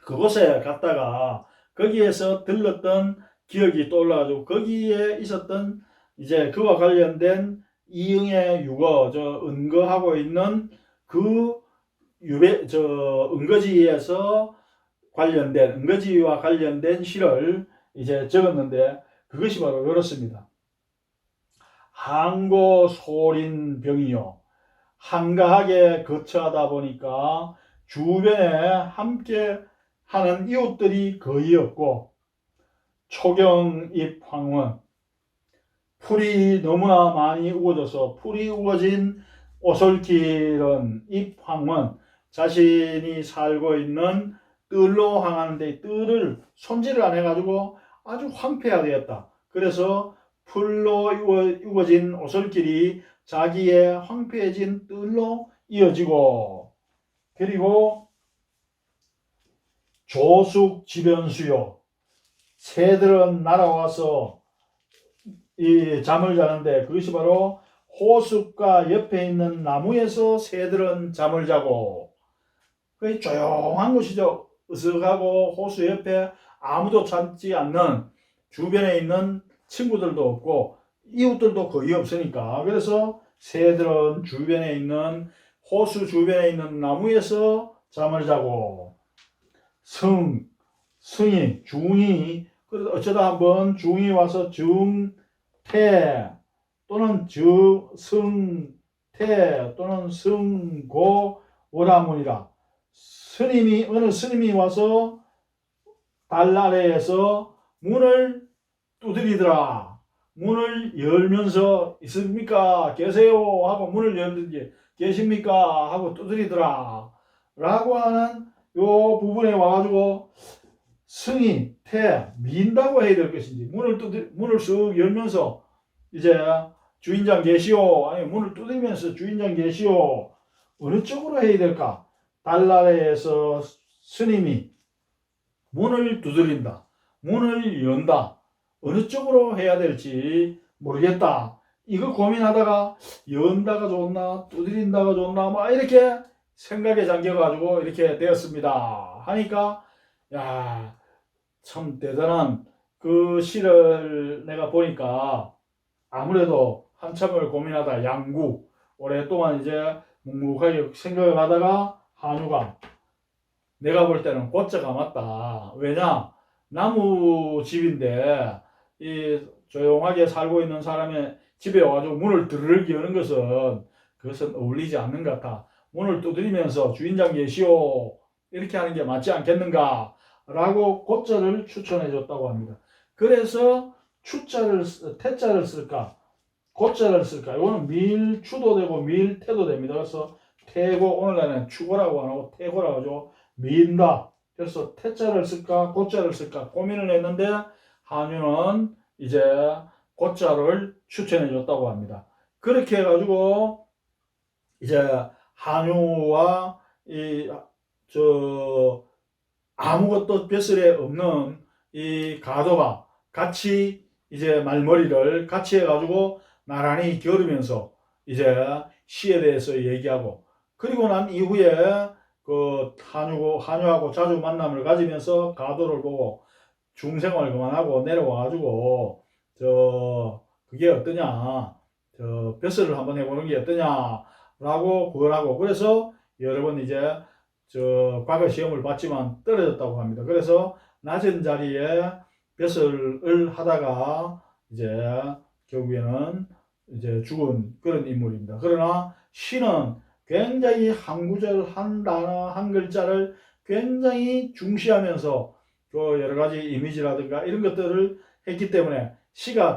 그곳에 갔다가 거기에서 들렀던 기억이 떠올라가지고 거기에 있었던 이제 그와 관련된 이응의 육어, 저 은거하고 있는 그 은거지에서 관련된 은거지와 관련된 시를 이제 적었는데 그것이 바로 이렇습니다. 항고 소린 병이요. 한가하게 거처하다 보니까 주변에 함께 하는 이웃들이 거의 없고 초경잎 황원 풀이 너무나 많이 우거져서 풀이 우거진 오솔길은 잎 황원 자신이 살고 있는 뜰로 향하는데 뜰을 손질을 안 해가지고 아주 황폐화되었다. 그래서 풀로 우거진 오솔길이 자기의 황폐해진 뜰로 이어지고 그리고 조숙 지변수요. 새들은 날아와서 이 잠을 자는데 그것이 바로 호숫가 옆에 있는 나무에서 새들은 잠을 자고 그 조용한 곳이죠. 으슥하고 호수 옆에 아무도 찾지 않는 주변에 있는 친구들도 없고 이웃들도 거의 없으니까 그래서 새들은 주변에 있는 호수 주변에 있는 나무에서 잠을 자고 승이 중이 어쩌다 한번 중이 와서 중태 또는 승태 또는 승고 오라문이라 스님이 어느 스님이 와서 달 아래에서 문을 두드리더라. 문을 열면서 있습니까? 계세요? 하고 문을 열든지 계십니까? 하고 두드리더라. 라고 하는 요 부분에 와가지고 승이 태 민다고 해야 될 것인지 문을 쓱 열면서 이제 주인장 계시오 아니 문을 두드리면서 주인장 계시오 어느 쪽으로 해야 될까? 달나라에서 스님이 문을 두드린다 문을 연다 어느 쪽으로 해야 될지 모르겠다 이거 고민하다가 연다가 좋나 두드린다가 좋나 막 이렇게 생각에 잠겨가지고 이렇게 되었습니다 하니까 야 참 대단한 그 시를 내가 보니까 아무래도 한참을 고민하다 양구 오랫동안 이제 묵묵하게 생각을 하다가 한우가 내가 볼 때는 고자가 맞다. 왜냐 나무 집인데 이 조용하게 살고 있는 사람의 집에 와가지고 문을 드르륵 여는 그것은 어울리지 않는 것 같아. 문을 두드리면서 주인장 계시오 이렇게 하는 게 맞지 않겠는가 라고 고자를 추천해 줬다고 합니다. 그래서 태자를 쓸까 고자를 쓸까 이거는 밀추도 되고 밀태도 됩니다. 그래서 태고 오늘날에는 추고라고 안 하고 태고라고 하죠. 민다. 그래서 태자를 쓸까 고자를 쓸까 고민을 했는데 한유는 이제 고자를 추천해 줬다고 합니다. 그렇게 해가지고 이제 한유와 아무것도 벼슬에 없는 이 가도가 같이 이제 말머리를 같이 해가지고 나란히 겨루면서 이제 시에 대해서 얘기하고 그리고 난 이후에 그 한유하고 자주 만남을 가지면서 가도를 보고 중생을 그만하고 내려와가지고 그게 어떠냐 벼슬을 한번 해보는 게 어떠냐라고 그걸 하고 그래서 여러 번 이제 과거 시험을 봤지만 떨어졌다고 합니다. 그래서 낮은 자리에 벼슬을 하다가 이제 결국에는 이제 죽은 그런 인물입니다. 그러나 시는 굉장히 한 구절 한 단어 한 글자를 굉장히 중시하면서 그 여러 가지 이미지라든가 이런 것들을 했기 때문에 시가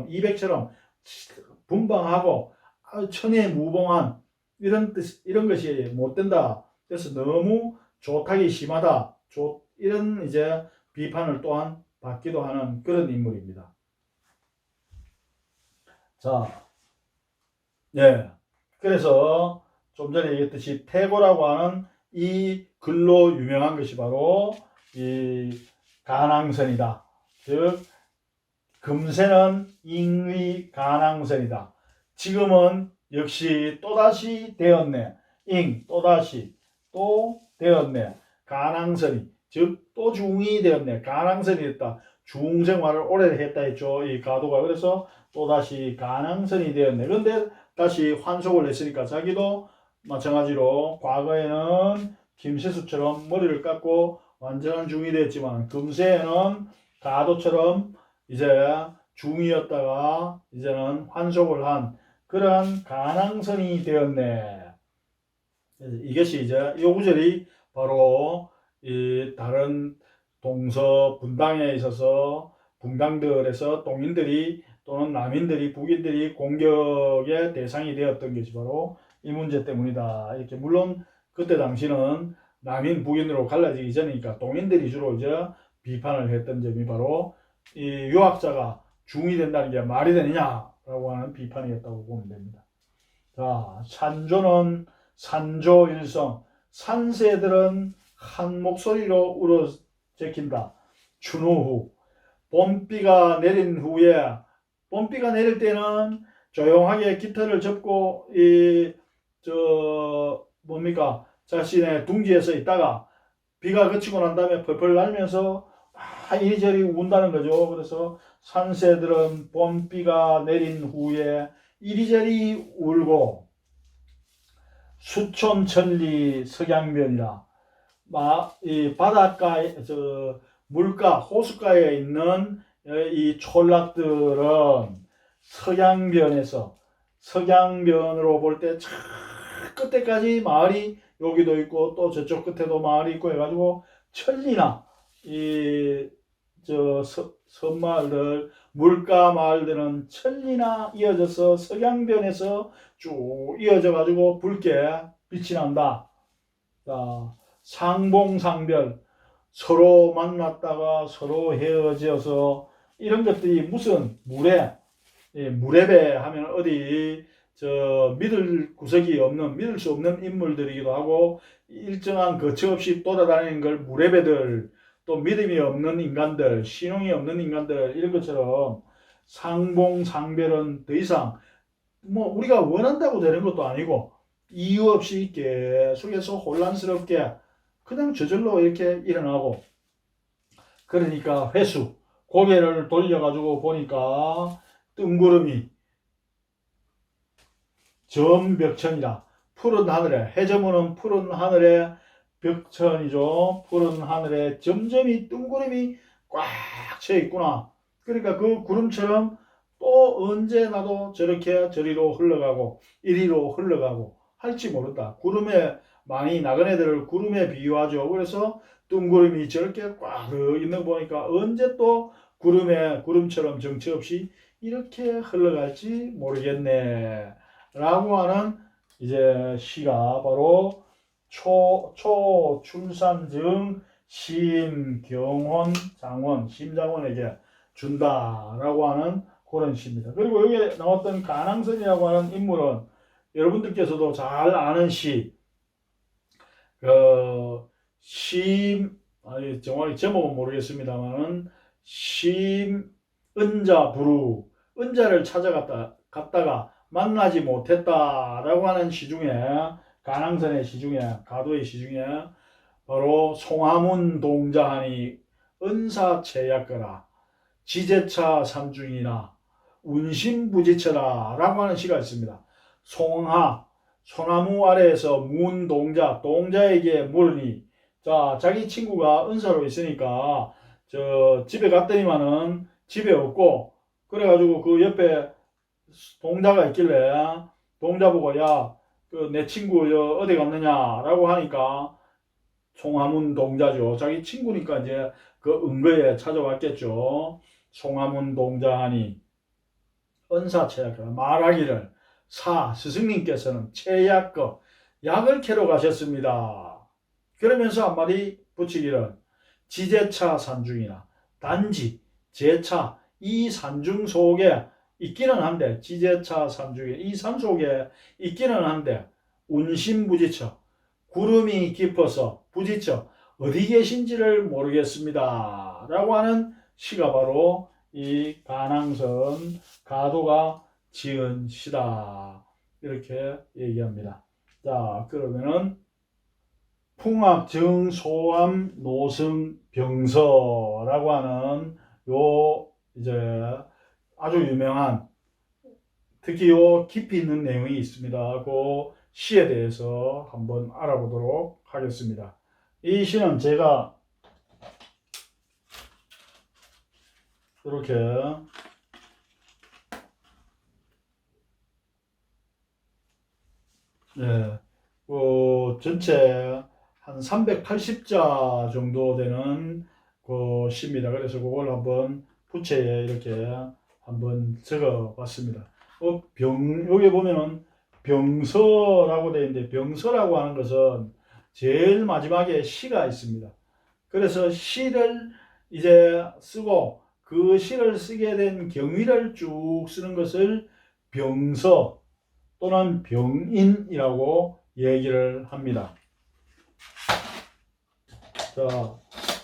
이백처럼 분방하고 천해무봉한 이런 뜻, 이런 것이 못 된다. 그래서 너무 조탁이 심하다. 이런 이제 비판을 또한 받기도 하는 그런 인물입니다. 자, 예. 그래서 좀 전에 얘기했듯이 태고라고 하는 이 글로 유명한 것이 바로 이 간항선이다. 즉 금세는 잉의 간항선이다. 지금은 역시 또다시 되었네. 또다시 또 되었네. 간항선이 즉 또 중이 되었네. 간항선이 됐다. 중생활을 오래 했다 했죠. 이 가도가. 그래서 또다시 간항선이 되었네. 그런데 다시 환속을 했으니까 자기도 마찬가지로 과거에는 김세수처럼 머리를 깎고 완전한 중이 됐지만 금세에는 가도처럼 이제 중이었다가 이제는 환속을 한 그러한 간항선이 되었네. 이것이 이제 이 구절이 바로 이 다른 동서 분당에 있어서 분당들에서 동인들이 또는 남인들이 북인들이 공격의 대상이 되었던 것이 바로 이 문제 때문이다. 이렇게 물론 그때 당시는 남인 북인으로 갈라지기 전이니까 동인들이 주로 이제 비판을 했던 점이 바로 이 유학자가 중이 된다는 게 말이 되느냐라고 하는 비판이었다고 보면 됩니다. 자, 산조는 산조일성, 산새들은 한 목소리로 울어 제킨다. 추노후, 봄비가 내린 후에, 봄비가 내릴 때는 조용하게 깃털을 접고 뭡니까 자신의 둥지에서 있다가 비가 그치고 난 다음에 펄펄 날면서 이리저리 운다는 거죠. 그래서 산새들은 봄비가 내린 후에 이리저리 울고 수촌천리 석양변이라 이 바닷가에 물가 호숫가에 있는 이 촌락들은 석양변으로 볼 때 저 끝에까지 마을이 여기도 있고 또 저쪽 끝에도 마을이 있고 해가지고 천리나 섬마을들 물가 마을들은 천리나 이어져서 석양변에서 쭉 이어져 가지고 붉게 빛이 난다. 자, 상봉상별 서로 만났다가 서로 헤어져서 이런 것들이 무슨 무례배 하면 어디 믿을 수 없는 인물들이기도 하고 일정한 거처 없이 돌아다니는 걸 무례배들 또 믿음이 없는 인간들, 신용이 없는 인간들 이런 것처럼 상봉상별은 더 이상 우리가 원한다고 되는 것도 아니고 이유 없이 계속해서 혼란스럽게 그냥 저절로 이렇게 일어나고 그러니까 고개를 돌려가지고 보니까 뜬구름이 점벽천이라 푸른 하늘에 해저문은 푸른 하늘에 벽천이죠. 푸른 하늘에 점점이 뜬구름이 꽉 차 있구나. 그러니까 그 구름처럼 또 언제 나도 저렇게 저리로 흘러가고 이리로 흘러가고 할지 모른다. 구름에 많이 나그네들을 구름에 비유하죠. 그래서 뜬구름이 저렇게 꽉 있는 거 보니까 언제 또 구름처럼 정처 없이 이렇게 흘러갈지 모르겠네. 라고 하는 이제 시가 바로 초출산증 심경혼 장원 심장원에게 준다라고 하는 그런 시입니다. 그리고 여기에 나왔던 간항선이라고 하는 인물은 여러분들께서도 잘 아는 시, 정확히 제목은 모르겠습니다만은 은자부루 은자를 찾아갔다가 만나지 못했다라고 하는 시 중에 간항선의 시 중에 가도의 시 중에 바로 송하문 동자하니 은사체약거라 지제차 삼중이나 운심부지처라 라고 하는 시가 있습니다. 소나무 아래에서 문 동자에게 물으니 자기 친구가 은사로 있으니까 집에 갔더니만은 집에 없고 그래가지고 그 옆에 동자가 있길래 동자 보고 내 친구 어디 갔느냐라고 하니까 송하문 동자죠. 자기 친구니까 이제 그 은거에 찾아왔겠죠. 송하문 동자하니 은사체약과 말하기를 스승님께서는 체약거 약을 캐러 가셨습니다. 그러면서 한마디 붙이기를 지제차 산중이나 단지 제차 이 산중 속에 있기는 한데 지제차 산중에 이 산 속에 있기는 한데 운신부지쳐 구름이 깊어서 부지쳐 어디 계신지를 모르겠습니다. 라고 하는 시가 바로 이 간항선 가도가 지은 시다. 이렇게 얘기합니다. 자, 그러면은 풍악증 소암 노승 병서라고 하는 요 이제 아주 유명한 특히 요 깊이 있는 내용이 있습니다. 그 시에 대해서 한번 알아보도록 하겠습니다. 이 시는 제가 이렇게 전체 한 380자 정도 되는 그 시입니다. 그래서 그걸 한번 부채에 이렇게 한번 적어 봤습니다. 여기 보면은 병서라고 되어 있는데 병서라고 하는 것은 제일 마지막에 시가 있습니다. 그래서 시를 이제 쓰고 그 시를 쓰게 된 경위를 쭉 쓰는 것을 병서 또는 병인이라고 얘기를 합니다. 자,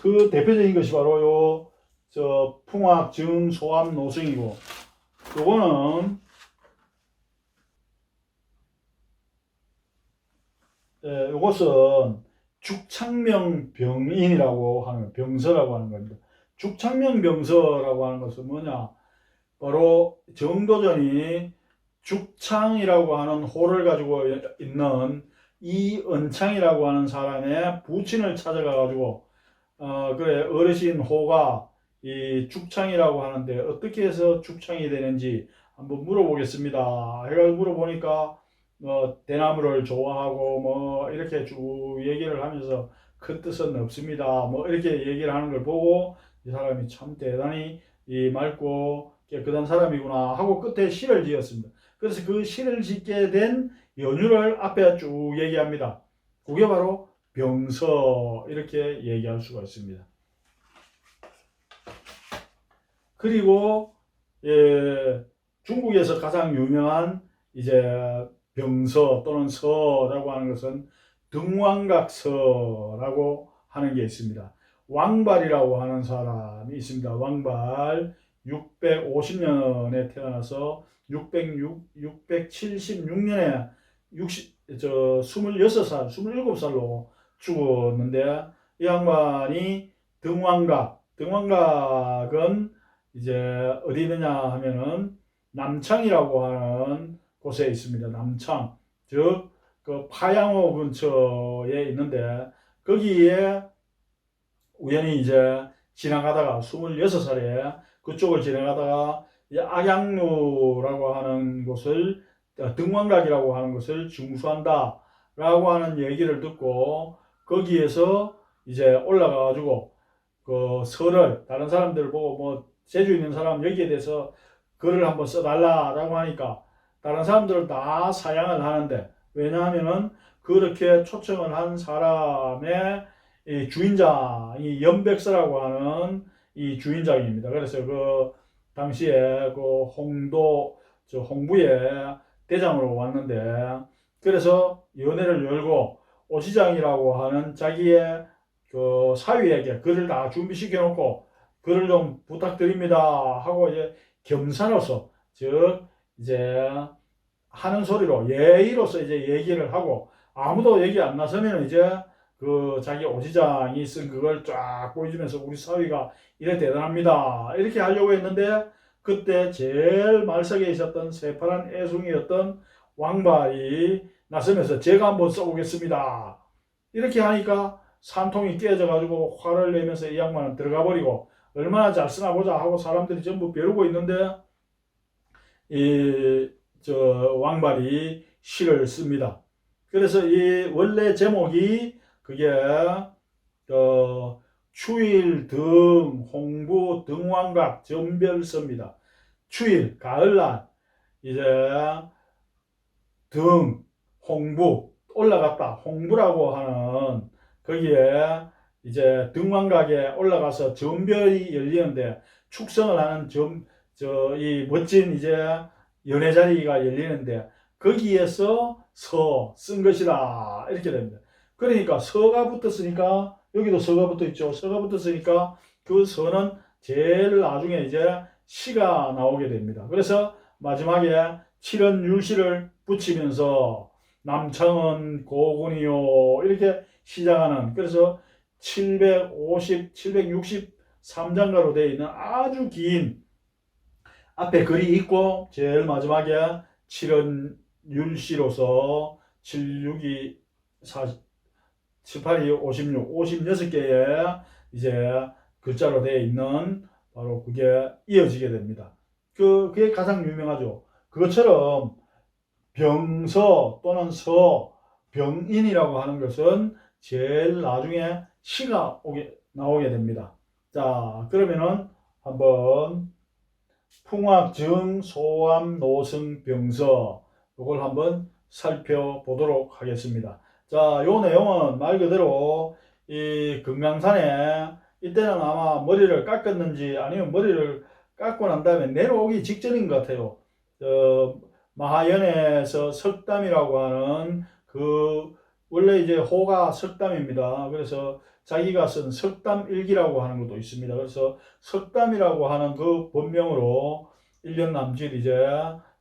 그 대표적인 것이 바로 풍악, 증, 소암, 노승이고, 요거는 요것은 죽창명 병인이라고 하는 병서라고 하는 겁니다. 죽창명 병서라고 하는 것은 뭐냐? 바로 정도전이 죽창이라고 하는 호를 가지고 있는 이은창이라고 하는 사람의 부친을 찾아가 가지고 그래 어르신 호가 이 죽창이라고 하는데 어떻게 해서 죽창이 되는지 한번 물어보겠습니다. 해가지고 물어보니까 대나무를 좋아하고 뭐 이렇게 쭉 얘기를 하면서 큰 뜻은 없습니다. 뭐 이렇게 얘기를 하는 걸 보고 이 사람이 참 대단히 이 맑고 깨끗한 사람이구나 하고 끝에 시를 지었습니다. 그래서 그 시를 짓게 된 연유를 앞에 쭉 얘기합니다. 그게 바로 병서 이렇게 얘기할 수가 있습니다. 그리고 중국에서 가장 유명한 이제 병서 또는 서라고 하는 것은 등왕각서라고 하는 게 있습니다. 왕발이라고 하는 사람이 있습니다. 왕발 650년에 태어나서 676년에 26살, 27살로 죽었는데 이 양반이 등왕각은 이제 어디 있느냐 하면은 남창이라고 하는 곳에 있습니다. 남창, 즉 그 파양호 근처에 있는데 거기에 우연히 이제 지나가다가 26살에 그쪽을 지나가다가 악양루라고 하는 곳을 등왕각이라고 하는 것을 중수한다 라고 하는 얘기를 듣고 거기에서 이제 올라가 가지고 그 서를 다른 사람들 보고 뭐 재주 있는 사람 여기에 대해서 글을 한번 써달라라고 하니까 다른 사람들은 다 사양을 하는데 왜냐하면은 그렇게 초청을 한 사람의 이 주인장이 연백서라고 하는 이 주인장입니다. 그래서 그 당시에 그 홍부의 대장으로 왔는데 그래서 연회를 열고 오시장이라고 하는 자기의 그 사위에게 글을 다 준비시켜 놓고 글을 좀 부탁드립니다 하고 이제 겸사로서 즉 이제 하는 소리로 예의로서 이제 얘기를 하고 아무도 얘기 안 나서면 이제 그 자기 오지장이 쓴 그걸 쫙 보여주면서 우리 사위가 이래 대단합니다 이렇게 하려고 했는데 그때 제일 말석에 있었던 새파란 애송이였던 왕발이 나서면서 제가 한번 써보겠습니다 이렇게 하니까 산통이 깨져 가지고 화를 내면서 이 양반은 들어가 버리고 얼마나 잘 쓰나 보자 하고 사람들이 전부 벼르고 있는데 이 왕발이 시를 씁니다. 그래서 이 원래 제목이 그게 추일 등 홍부 등왕각 전별서입니다. 추일 가을날 이제 등, 홍부, 올라갔다. 홍부라고 하는 거기에 이제 등왕각에 올라가서 전별이 열리는데 축성을 하는 이 멋진 이제 연회 자리가 열리는데 거기에서 서 쓴 것이다. 이렇게 됩니다. 그러니까 서가 붙었으니까 여기도 서가 붙어 있죠. 서가 붙었으니까 그 서는 제일 나중에 이제 시가 나오게 됩니다. 그래서 마지막에 칠언율시를 붙이면서 남창은 고군이요 이렇게 시작하는, 그래서 763장가로 되어 있는 아주 긴 앞에 글이 있고 제일 마지막에 칠언율시로서 762 78이 56 56개의 이제 글자로 되어 있는 바로 그게 이어지게 됩니다. 그게 가장 유명하죠. 그것처럼 병서 또는 병인이라고 하는 것은 제일 나중에 시가 나오게 됩니다. 자, 그러면은 한번 풍악증 소암 노승 병서 이걸 한번 살펴보도록 하겠습니다. 자, 요 내용은 말 그대로 이 금강산에 이때는 아마 머리를 깎았는지 아니면 머리를 깎고 난 다음에 내려오기 직전인 것 같아요. 마하연에서 석담이라고 하는 원래 이제 호가 석담입니다. 그래서 자기가 쓴 석담일기라고 하는 것도 있습니다. 그래서 석담이라고 하는 그 본명으로 1년 남짓 이제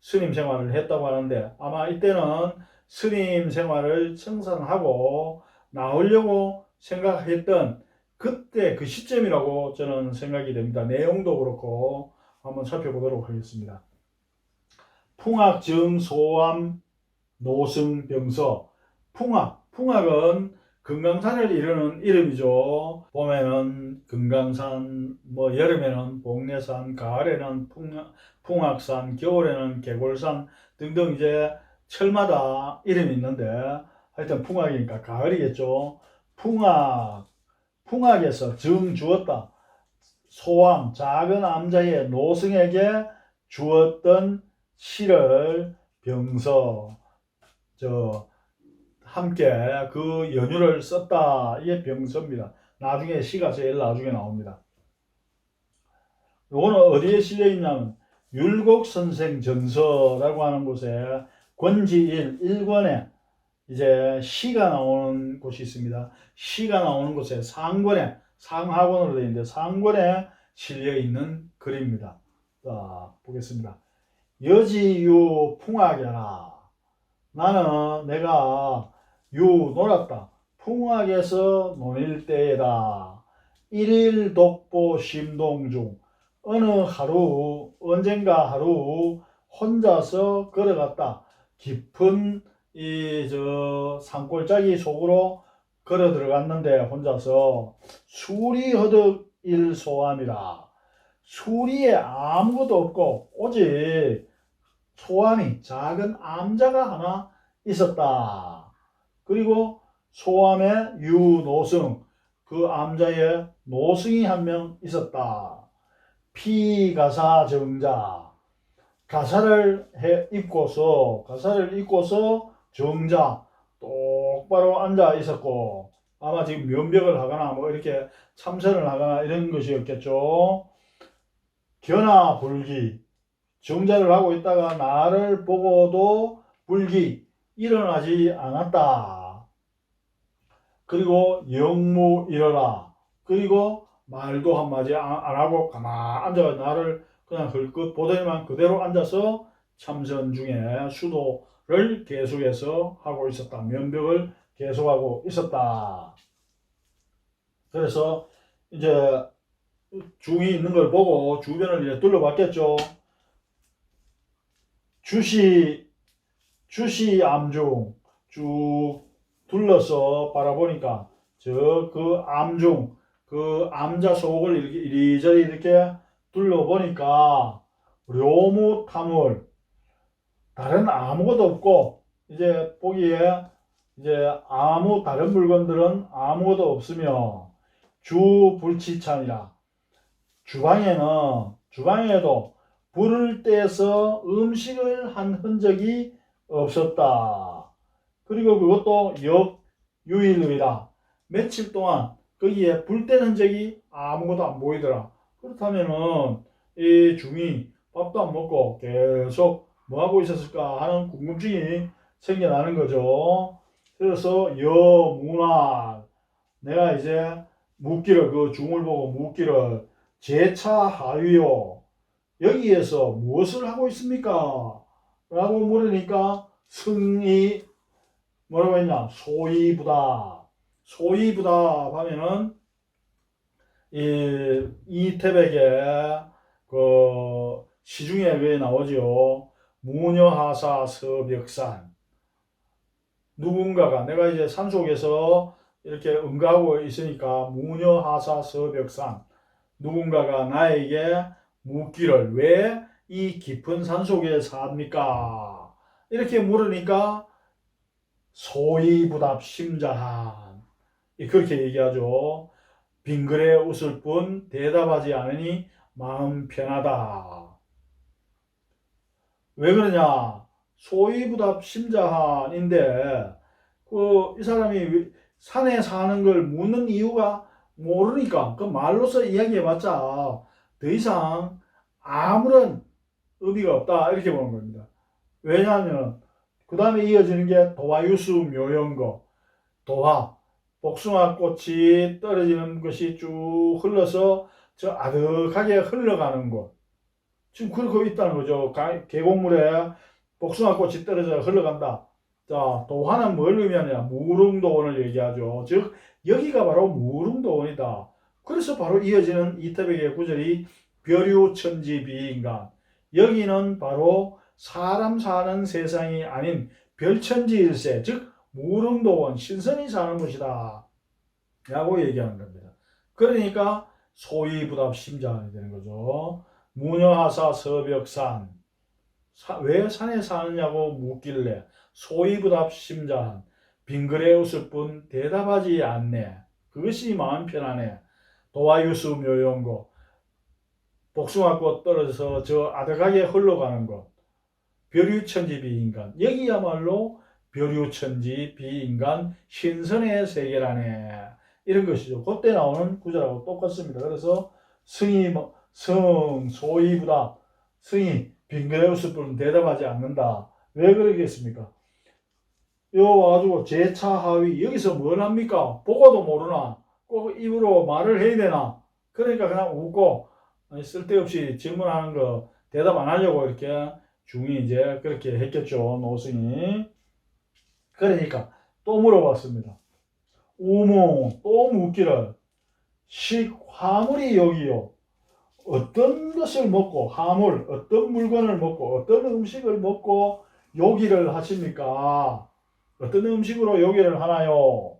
스님 생활을 했다고 하는데 아마 이때는 스님 생활을 청산하고 나오려고 생각했던 그때 그 시점이라고 저는 생각이 됩니다. 내용도 그렇고 한번 살펴보도록 하겠습니다. 풍악증 소암 노승 병서. 풍악은 금강산을 이루는 이름이죠. 봄에는 금강산, 여름에는 복례산, 가을에는 풍악산, 겨울에는 개골산 등등 이제 철마다 이름이 있는데 하여튼 풍악이니까 가을이겠죠. 풍악에서 정 주었다. 소암, 작은 암자의 노승에게 주었던 시를 병서, 함께 그 연유를 썼다. 이게 병서입니다. 나중에 시가 제일 나중에 나옵니다. 요거는 어디에 실려 있냐면 율곡선생 전서라고 하는 곳에 권지 1권에 이제 시가 나오는 곳이 있습니다. 시가 나오는 곳에 상권에, 상하권으로 되어 있는데 상권에 실려 있는 글입니다. 자, 보겠습니다. 여지유 풍악이라. 나는 내가 놀았다. 풍악에서 논일 때에다. 일일 독보 심동중. 언젠가 하루 혼자서 걸어갔다. 깊은 산골짜기 속으로 걸어 들어갔는데 혼자서 수리허덕 일소암이라. 수리에 아무것도 없고 오직 소암이 작은 암자가 하나 있었다. 그리고 소암의 유노승, 그 암자에 노승이 한 명 있었다. 피가사 정자, 가사를 입고서 정자 똑바로 앉아 있었고 아마 지금 면벽을 하거나 이렇게 참선을 하거나 이런 것이었겠죠. 견하 불기, 정자를 하고 있다가 나를 보고도 불기, 일어나지 않았다. 그리고 영무 일어라. 그리고 말도 한마디 안 하고 가만 앉아서 나를 그냥 헐끗 보더니만 그대로 앉아서 참선 중에 수도를 계속해서 하고 있었다. 면벽을 계속하고 있었다. 그래서 이제 중이 있는 걸 보고 주변을 이제 둘러봤겠죠. 주시 암중 쭉 둘러서 바라보니까 그 암중, 그 암자 속을 이리저리 이렇게 둘러보니까 묘무타물, 다른 아무것도 없고 이제 보기에 이제 다른 물건들은 아무것도 없으며 주불치찬이라. 주방에도 불을 떼서 음식을 한 흔적이 없었다. 그리고 그것도 역유일의라. 며칠 동안 거기에 불 뗀 흔적이 아무것도 안 보이더라. 그렇다면은 이 중이 밥도 안 먹고 계속 뭐 하고 있었을까 하는 궁금증이 생겨나는 거죠. 그래서 여문안, 내가 이제 묻기를, 그 중을 보고 묻기를, 제차 하위요, 여기에서 무엇을 하고 있습니까? 라고 물으니까 승이 뭐라고 했냐? 소이부답. 소이부답 하면은 이태백의 그 시중에 그게 나오죠. 무녀하사 서벽산. 누군가가, 내가 이제 산속에서 이렇게 응가하고 있으니까 무녀하사 서벽산, 누군가가 나에게 묻기를 왜 이 깊은 산속에 삽니까? 이렇게 물으니까 소이부답 심자한, 그렇게 얘기하죠. 빙그레 웃을 뿐 대답하지 않으니 마음 편하다. 왜 그러냐? 소이부답 심자한인데 이 사람이 산에 사는 걸 묻는 이유가 모르니까 그 말로서 이야기해봤자 더 이상 아무런 의미가 없다, 이렇게 보는 겁니다. 왜냐하면 그 다음에 이어지는 게 도화유수 묘연거. 도화, 복숭아꽃이 떨어지는 것이 쭉 흘러서 저 아득하게 흘러가는 곳, 지금 그러고 있다는 거죠. 계곡물에 복숭아꽃이 떨어져 흘러간다. 자, 도화는 뭘 의미하냐? 무릉도원을 얘기하죠. 즉 여기가 바로 무릉도원이다. 그래서 바로 이어지는 이태백의 구절이 벼류천지비인간, 여기는 바로 사람 사는 세상이 아닌 별천지일세, 즉 무릉도원, 신선이 사는 곳이다 라고 얘기하는 겁니다. 그러니까 소이부답 심자한이 되는 거죠. 무녀하사 서벽산, 왜 산에 사느냐고 묻길래 소이부답 심자한, 빙그레 웃을 뿐 대답하지 않네. 그것이 마음 편하네. 도화유수 묘연고, 복숭아꽃 떨어져서 저 아득하게 흘러가는 것, 벼류천지 비인간, 여기야말로 벼류천지 비인간 신선의 세계라네, 이런 것이죠. 그때 나오는 구절하고 똑같습니다. 그래서 승이 소이부답, 승이 빙그레 웃을 뿐 대답하지 않는다. 왜 그러겠습니까? 요 와가지고 제차 하위, 여기서 뭘 합니까? 보고도 모르나? 꼭 입으로 말을 해야 되나? 그러니까 그냥 웃고 쓸데없이 질문하는 거 대답 안 하려고 이렇게 중이 이제 그렇게 했겠죠, 노승이. 그러니까 또 물어봤습니다. 우몽, 또 묻기를, 식화물이 여기요, 어떤 것을 먹고, 화물, 어떤 물건을 먹고, 어떤 음식을 먹고 요기를 하십니까? 어떤 음식으로 요기를 하나요?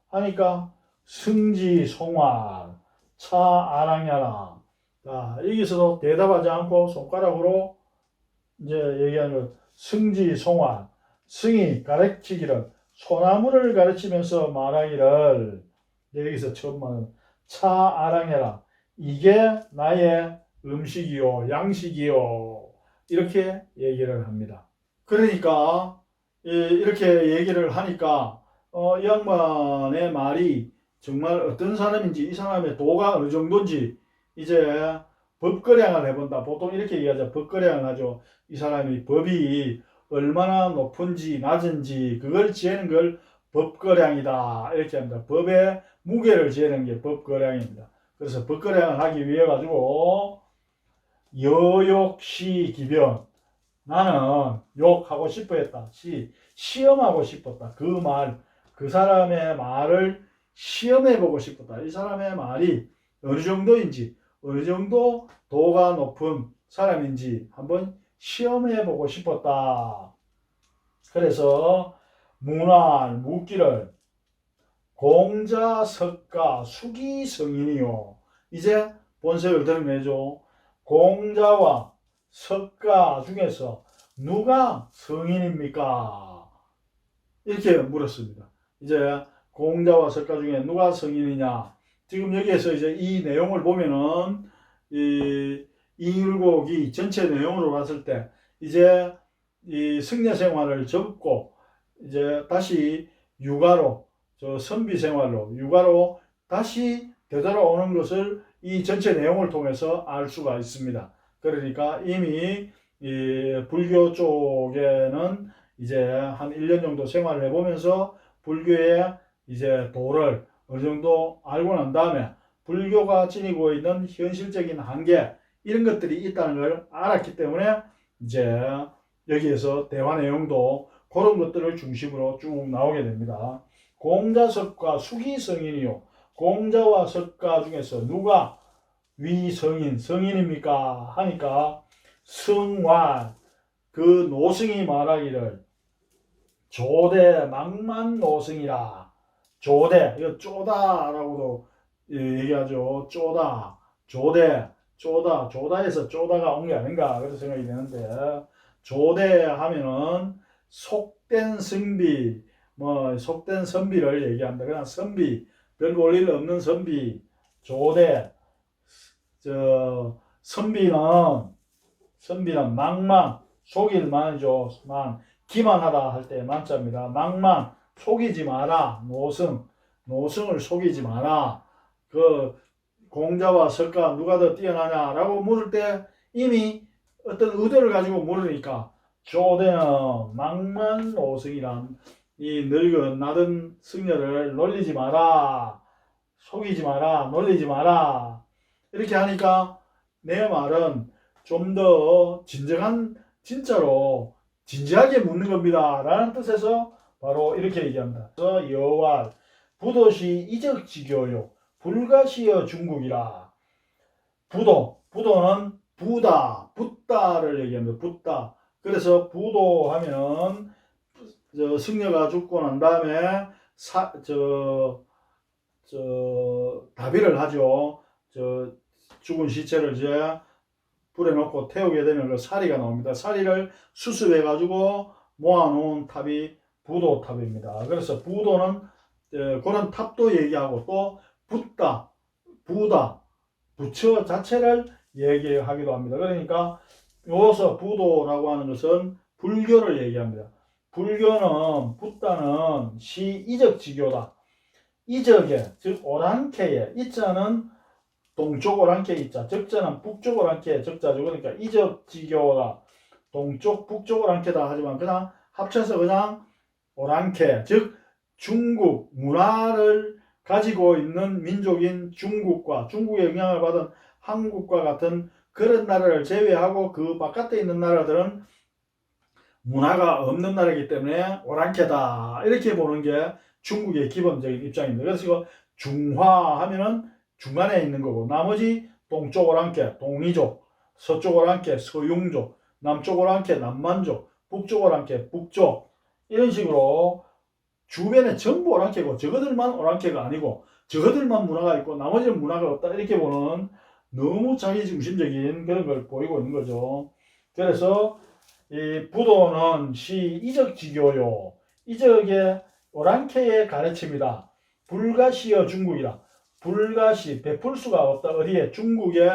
하니까 승지송활, 차아랑야라. 자, 여기서도 대답하지 않고 손가락으로 이제 얘기하는 거, 승지송활, 승이 가르치기를, 소나무를 가르치면서 말하기를, 여기서 처음 말하는 차아랑야라, 이게 나의 음식이요, 양식이요, 이렇게 얘기를 합니다. 그러니까 이렇게 얘기를 하니까 이 양반의 말이 정말 어떤 사람인지, 이 사람의 도가 어느 정도인지 이제 법거량을 해본다. 보통 이렇게 얘기하죠. 법거량을 하죠. 이 사람이 법이 얼마나 높은지 낮은지 그걸 재는 걸 법거량이다, 이렇게 합니다. 법의 무게를 재는 게 법거량입니다. 그래서 법거량을 하기 위해 가지고 여욕시 기변, 나는 욕하고 싶어 했다. 시험하고 싶었다. 그 사람의 말을 시험해보고 싶었다. 이 사람의 말이 어느 정도인지, 어느 정도 도가 높은 사람인지 한번 시험해보고 싶었다. 그래서 문활, 묻기를, 공자, 석가, 수기, 성인이요. 이제 본색을 드러내죠. 공자와 석가 중에서 누가 성인입니까? 이렇게 물었습니다. 이제 공자와 석가 중에 누가 성인이냐? 지금 여기에서 이제 이 내용을 보면은 이 이 율곡이 전체 내용으로 봤을 때 이제 이 승려 생활을 접고 이제 다시 육아로 선비 생활로 육아로 다시 되돌아오는 것을 이 전체 내용을 통해서 알 수가 있습니다. 그러니까 이미 이 불교 쪽에는 이제 한 1년 정도 생활을 해보면서 불교의 이제 도를 어느 정도 알고 난 다음에 불교가 지니고 있는 현실적인 한계 이런 것들이 있다는 걸 알았기 때문에 이제 여기에서 대화 내용도 그런 것들을 중심으로 쭉 나오게 됩니다. 공자석가 수기성인이요. 공자와 석가 중에서 누가 성인입니까? 하니까 성왈 그 노승이 말하기를 조대 망만노승이라. 조대 이거 쪼다라고도 얘기하죠. 쪼다 조대 조다에서 쪼다가 온 게 아닌가 그런 생각이 드는데 조대 하면은 속된 승비 뭐 속된 선비를 얘기합니다. 그냥 선비 별 볼 일 없는 선비 조대 선비는 망망 속일 만이죠. 기만하다 할 때 만자입니다. 망망 속이지 마라. 노승을 속이지 마라. 그 공자와 석가 누가 더 뛰어나냐라고 물을 때 이미 어떤 의도를 가지고 물으니까 조대는 망만노승이란 이 늙은 나든 승려를 놀리지 마라. 속이지 마라. 놀리지 마라. 이렇게 하니까 내 말은 좀 더 진짜로 진지하게 묻는 겁니다. 라는 뜻에서 바로 이렇게 얘기합니다. 여왈 부도시 이적지교요 불가시어 중국이라. 부도는 붓다를 얘기합니다. 붓다. 그래서 부도하면 승려가 죽고 난 다음에 다비를 하죠. 죽은 시체를 이제 불에 넣고 태우게 되면 그 사리가 나옵니다. 사리를 수습해 가지고 모아놓은 탑이 부도탑입니다. 그래서 부도는 그런 탑도 얘기하고 또 부다, 부처 자체를 얘기하기도 합니다. 그러니까 여기서 부도라고 하는 것은 불교를 얘기합니다. 불교는 붓다는 이적지교다. 이적에 즉 오랑캐에 이자는 동쪽 오랑캐 이자, 적자는 북쪽 오랑캐 적자죠. 그러니까 이적지교가 동쪽 북쪽 오랑캐다 하지만 그냥 합쳐서 그냥 오랑캐 즉 중국 문화를 가지고 있는 민족인 중국과 중국의 영향을 받은 한국과 같은 그런 나라를 제외하고 그 바깥에 있는 나라들은 문화가 없는 나라이기 때문에 오랑캐다 이렇게 보는 게 중국의 기본적인 입장입니다. 그래서 중화 하면은 중간에 있는 거고 나머지 동쪽 오랑캐 동이족, 서쪽 오랑캐 서융족, 남쪽 오랑캐 남만족, 북쪽 오랑캐 북족 이런 식으로 주변에 전부 오랑캐고 저거들만 오랑캐가 아니고 저거들만 문화가 있고 나머지는 문화가 없다 이렇게 보는 너무 자기중심적인 그런 걸 보이고 있는 거죠. 그래서 이 부도는 이적지교요. 이적의 오랑캐의 가르침이다. 불가시어 중국이라. 불가시 베풀 수가 없다. 어디에? 중국에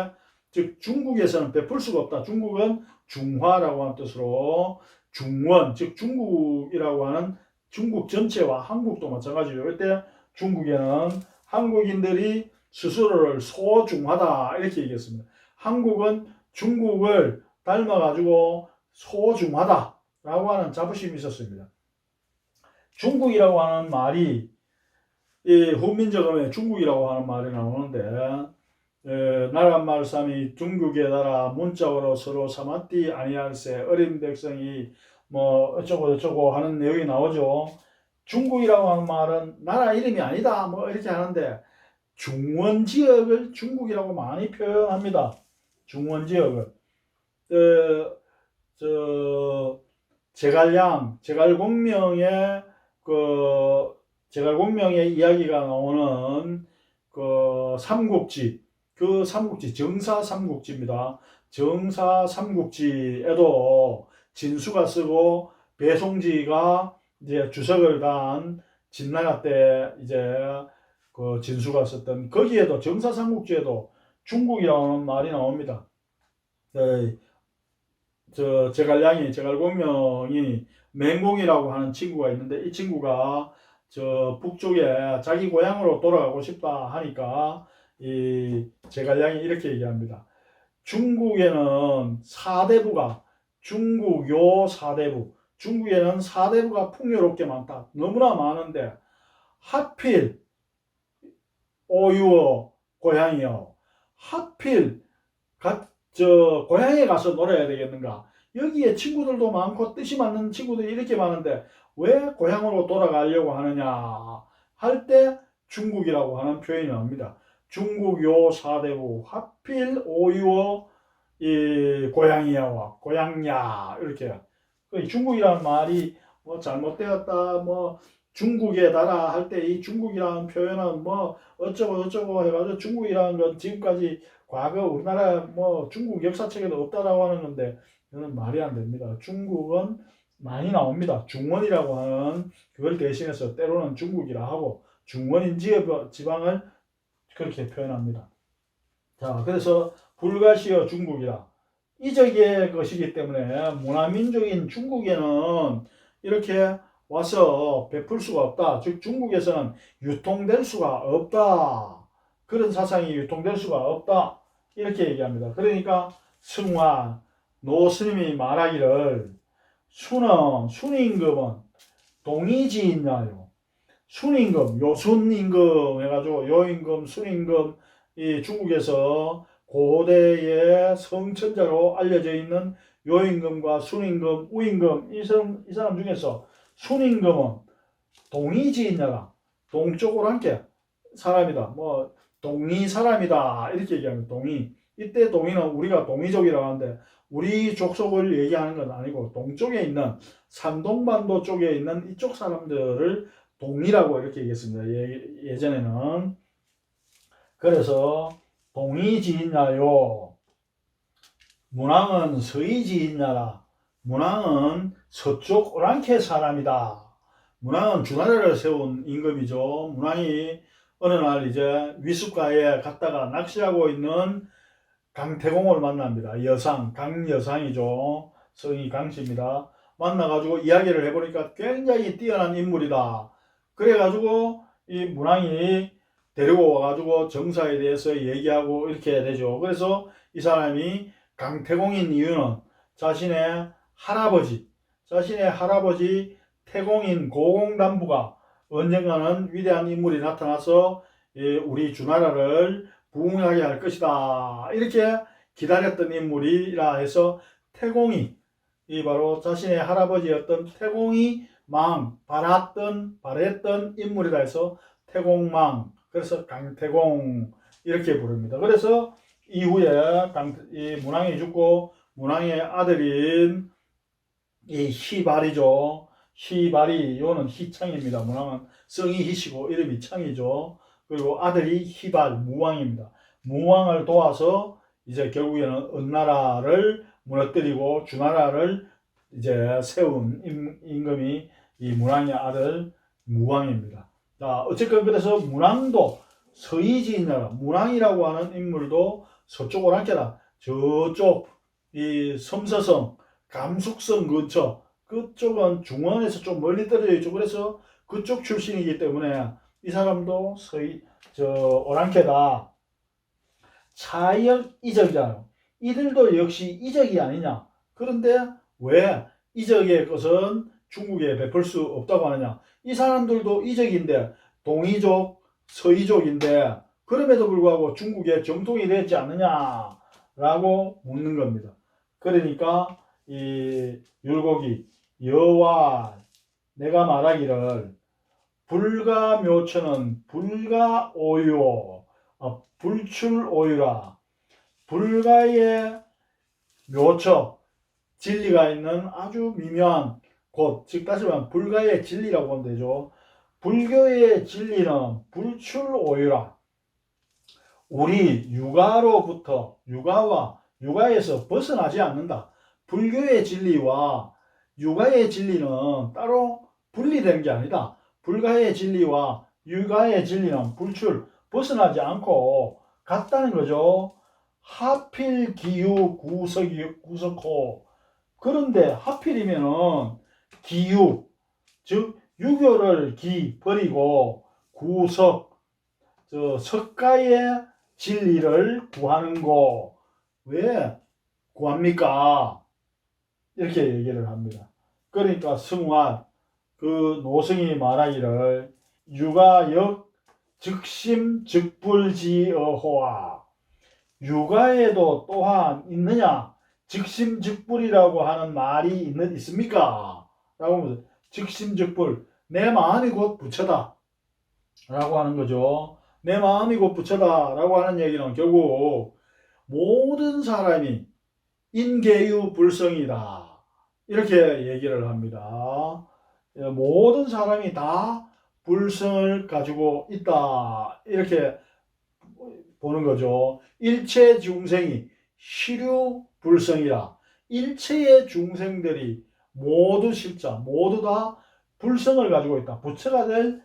즉 중국에서는 베풀 수가 없다. 중국은 중화라고 하는 뜻으로 중원 즉 중국이라고 하는 중국 전체와 한국도 마찬가지예요. 이때 중국에는 한국인들이 스스로를 소중하다 이렇게 얘기했습니다. 한국은 중국을 닮아가지고 소중하다 라고 하는 자부심이 있었습니다. 중국이라고 하는 말이 이 훈민정음에 중국이라고 하는 말이 나오는데 나라말삼이 중국의 나라 문자어로 서로 삼았디 아니할세 어린 백성이 뭐 어쩌고 저쩌고 하는 내용이 나오죠. 중국이라고 하는 말은 나라 이름이 아니다 뭐 이렇게 하는데 중원 지역을 중국이라고 많이 표현합니다. 중원 지역을 제갈공명의 제갈공명의 이야기가 나오는 그 삼국지 정사 삼국지입니다. 정사 삼국지에도 진수가 쓰고 배송지가 이제 주석을 단 진나라 때 이제 그 진수가 썼던 거기에도 정사 삼국지에도 중국이라는 말이 나옵니다. 제갈공명이 맹공이라고 하는 친구가 있는데, 이 친구가 저 북쪽에 자기 고향으로 돌아가고 싶다 하니까 이 제갈량이 이렇게 얘기합니다. 중국에는 사대부가, 중국요 사대부, 중국에는 사대부가 풍요롭게 많다. 너무나 많은데 하필 오유어 고향이요, 하필 고향에 가서 놀아야 되겠는가? 여기에 친구들도 많고 뜻이 맞는 친구들이 이렇게 많은데 왜 고향으로 돌아가려고 하느냐 할 때 중국이라고 하는 표현이 나옵니다. 중국요 사대부 하필 오유어 이 고향이야와 고향야, 이렇게 중국이라는 말이 뭐 잘못되었다, 뭐 중국에 달아 할 때 이 중국이라는 표현은 뭐 어쩌고 저쩌고 해가지고 중국이라는 건 지금까지 과거 우리나라 뭐 중국 역사책에도 없다라고 하는 건데, 이거는 말이 안 됩니다. 중국은 많이 나옵니다. 중원이라고 하는 그걸 대신해서 때로는 중국이라 하고 중원인 지방을 그렇게 표현합니다. 자, 그래서 불가시어 중국이라 이적의 것이기 때문에 문화민족인 중국에는 이렇게 와서 베풀 수가 없다. 즉 중국에서는 유통될 수가 없다. 그런 사상이 유통될 수가 없다. 이렇게 얘기합니다. 그러니까 승화 노 스님이 말하기를 순임금은 동이지있나요? 순임금, 요순임금 해가지고 요임금, 순임금, 이 중국에서 고대의 성천자로 알려져 있는 요임금과 순임금, 우임금, 이 사람 중에서 순임금은 동이지인나라, 동쪽으로 함께 사람이다. 뭐 동이 사람이다 이렇게 얘기합니다. 동이. 이때 동이는 우리가 동이족이라고 하는데 우리 족속을 얘기하는 건 아니고 동쪽에 있는 산동반도 쪽에 있는 이쪽 사람들을 동이라고 이렇게 얘기했습니다. 예전에는. 그래서 동이지인나요? 문왕은 서이지인나라. 문왕은 서쪽 오랑캐 사람이다. 문왕은 주나라를 세운 임금이죠. 문왕이 어느 날 이제 위숫가에 갔다가 낚시하고 있는 강태공을 만납니다. 여상, 강여상이죠. 성이 강씨입니다. 만나가지고 이야기를 해보니까 굉장히 뛰어난 인물이다. 그래가지고 이 문왕이 데리고 와가지고 정사에 대해서 얘기하고 이렇게 되죠. 그래서 이 사람이 강태공인 이유는 자신의 할아버지 태공인 고공담부가 언젠가는 위대한 인물이 나타나서 우리 주나라를 부흥하게 할 것이다, 이렇게 기다렸던 인물이라 해서 태공이, 이 바로 자신의 할아버지였던 태공이 바랬던 인물이라 해서 태공망, 그래서 강태공 이렇게 부릅니다. 그래서 이후에 이 문왕이 죽고 문왕의 아들인 이 희발이죠. 희발이, 요는 희창입니다. 문왕은 성이 희시고 이름이 창이죠. 그리고 아들이 희발, 무왕입니다. 무왕을 도와서 이제 결국에는 은나라를 무너뜨리고 주나라를 이제 세운 임금이 이 문왕의 아들 무왕입니다. 자, 어쨌건 그래서 문왕도 서이지인나라, 문왕이라고 하는 인물도 서쪽 오랑캐다. 저쪽 이 섬서성, 감숙성 근처, 그쪽은 중원에서 좀 멀리 떨어져 있죠. 그래서 그쪽 출신이기 때문에 이 사람도 오랑캐다. 차역 이적이잖아요. 이들도 역시 이적이 아니냐. 그런데 왜 이적의 것은 중국에 베풀 수 없다고 하느냐. 이 사람들도 이적인데 동이족, 서이족인데 그럼에도 불구하고 중국에 정통이 되지 않느냐라고 묻는 겁니다. 그러니까 이 율곡이 여와 내가 말하기를 불가묘처는 불가오유, 불출오유라. 불가의 묘처, 진리가 있는 아주 미묘한 곳, 즉 다시 말하면 불가의 진리라고 하면 되죠. 불교의 진리는 불출오유라. 우리 육아에서 벗어나지 않는다. 불교의 진리와 육아의 진리는 따로 분리된 게 아니다. 불가의 진리와 육아의 진리는 벗어나지 않고 같다는 거죠. 하필 기유 구석호. 그런데 하필이면은 기유, 즉 유교를 버리고 구석, 석가의 진리를 구하는 거 왜 구합니까? 이렇게 얘기를 합니다. 그러니까 성화, 그 노승이 말하기를 육아역 즉심즉불지어호아, 육아에도 또한 있느냐? 즉심즉불이라고 하는 말이 있습니까? 라고 하면서 즉심즉불, 내 마음이 곧 부처다 라고 하는 거죠. 내 마음이 곧 부처다 라고 하는 얘기는 결국 모든 사람이 인계유 불성이다 이렇게 얘기를 합니다. 모든 사람이 다 불성을 가지고 있다 이렇게 보는 거죠. 일체 중생이 시류 불성이라, 일체의 중생들이 모두 실자, 모두 다 불성을 가지고 있다. 부처가 될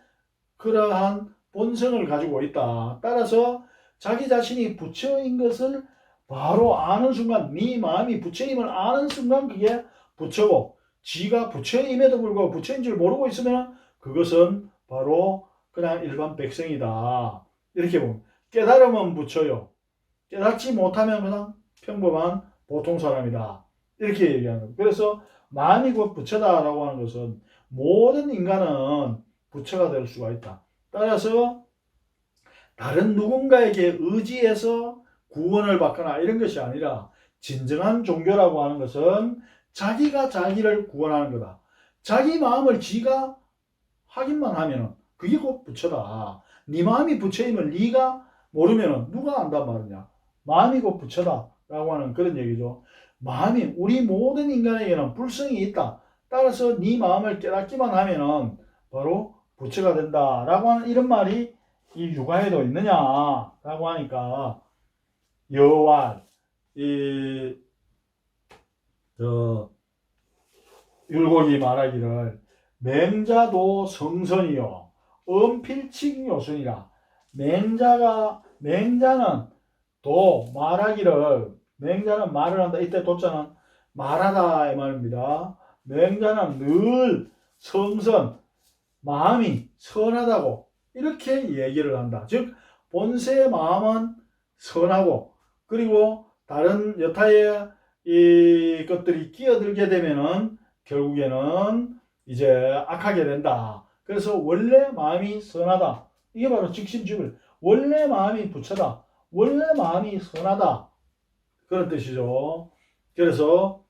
그러한 본성을 가지고 있다. 따라서 자기 자신이 부처인 것을 바로 아는 순간, 네 마음이 부처임을 아는 순간 그게 부처고, 지가 부처임에도 불구하고 부처인 줄 모르고 있으면 그것은 바로 그냥 일반 백성이다. 이렇게 보면 깨달으면 부처요. 깨닫지 못하면 그냥 평범한 보통 사람이다. 이렇게 얘기하는 거예요. 그래서 마음이 곧 부처다라고 하는 것은 모든 인간은 부처가 될 수가 있다. 따라서 다른 누군가에게 의지해서 구원을 받거나 이런 것이 아니라 진정한 종교라고 하는 것은 자기가 자기를 구원하는 거다. 자기 마음을 지가 확인만 하면 그게 곧 부처다. 네 마음이 부처임을 네가 모르면 누가 안단 말이냐. 마음이 곧 부처다 라고 하는 그런 얘기죠. 마음이, 우리 모든 인간에게는 불성이 있다. 따라서 네 마음을 깨닫기만 하면 바로 부처가 된다 라고 하는 이런 말이 이 육아에도 있느냐 라고 하니까, 여와 율곡이 말하기를 맹자도 성선이요 엄필칭 요순이라. 맹자는 도 말하기를, 맹자는 말을 한다. 이때 도자는 말하다 이 말입니다. 맹자는 늘 성선, 마음이 선하다고 이렇게 얘기를 한다. 즉 본세의 마음은 선하고, 그리고 다른 여타의 이 것들이 끼어들게 되면은 결국에는 이제 악하게 된다. 그래서 원래 마음이 선하다. 이게 바로 직심주불. 원래 마음이 부처다. 원래 마음이 선하다. 그런 뜻이죠. 그래서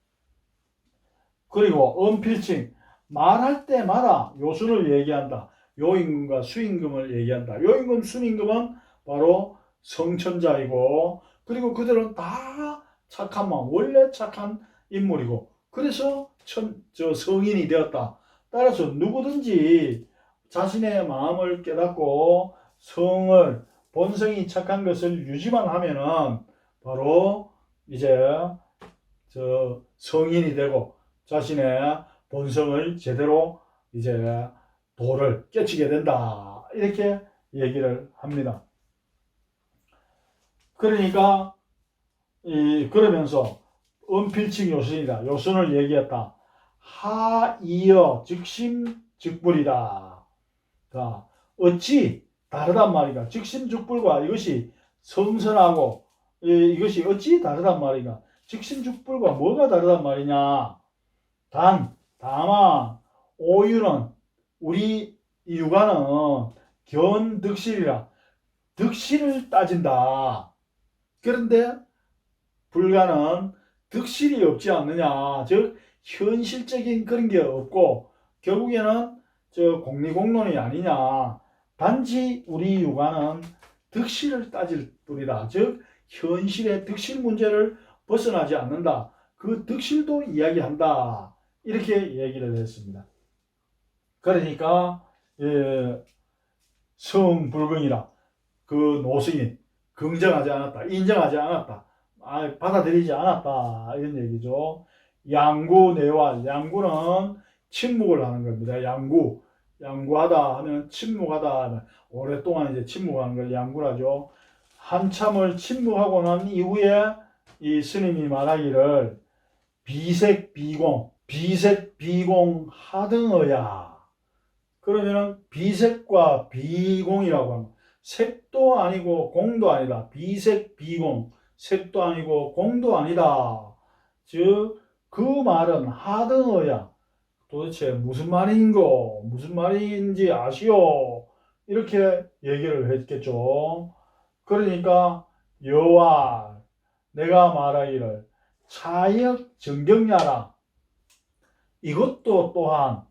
그리고 엄필칭, 말할 때마다 요순을 얘기한다. 요임금과 수임금을 얘기한다. 요임금, 수임금은 바로 성천자이고, 그리고 그들은 다 착한 마음, 원래 착한 인물이고, 그래서 성인이 되었다. 따라서 누구든지 자신의 마음을 깨닫고 성을, 본성이 착한 것을 유지만 하면은 바로 이제 성인이 되고 자신의 본성을 제대로 이제 도를 깨치게 된다. 이렇게 얘기를 합니다. 그러니까 그러면서 은필칭 요순이다. 요순을 얘기했다. 하이어 즉심즉불이다. 자, 어찌 다르단 말이가. 즉심즉불과 이것이 성선하고 이것이 어찌 다르단 말이가. 즉심즉불과 뭐가 다르단 말이냐. 다만 오유는, 우리 육아는 견득실이라, 득실을 따진다. 그런데 불가는 득실이 없지 않느냐. 즉 현실적인 그런 게 없고 결국에는 공리공론이 아니냐. 단지 우리 육아는 득실을 따질 뿐이다. 즉 현실의 득실 문제를 벗어나지 않는다. 그 득실도 이야기한다. 이렇게 얘기를 했습니다. 그러니까 성불경이라, 그 노승이 긍정하지 않았다, 인정하지 않았다, 받아들이지 않았다, 이런 얘기죠. 양구내활, 양구는 침묵을 하는 겁니다. 양구하다 하면 침묵하다 하면 오랫동안 이제 침묵하는 걸 양구라죠. 한참을 침묵하고 난 이후에 이 스님이 말하기를 비색 비공 하등어야. 그러면은 비색과 비공이라고 하는, 색도 아니고 공도 아니다. 비색 비공, 색도 아니고 공도 아니다. 즉 그 말은 하등어야. 도대체 무슨 말인고, 무슨 말인지 아시오? 이렇게 얘기를 했겠죠. 그러니까 여와 내가 말하기를 차역 정경야라. 이것도 또한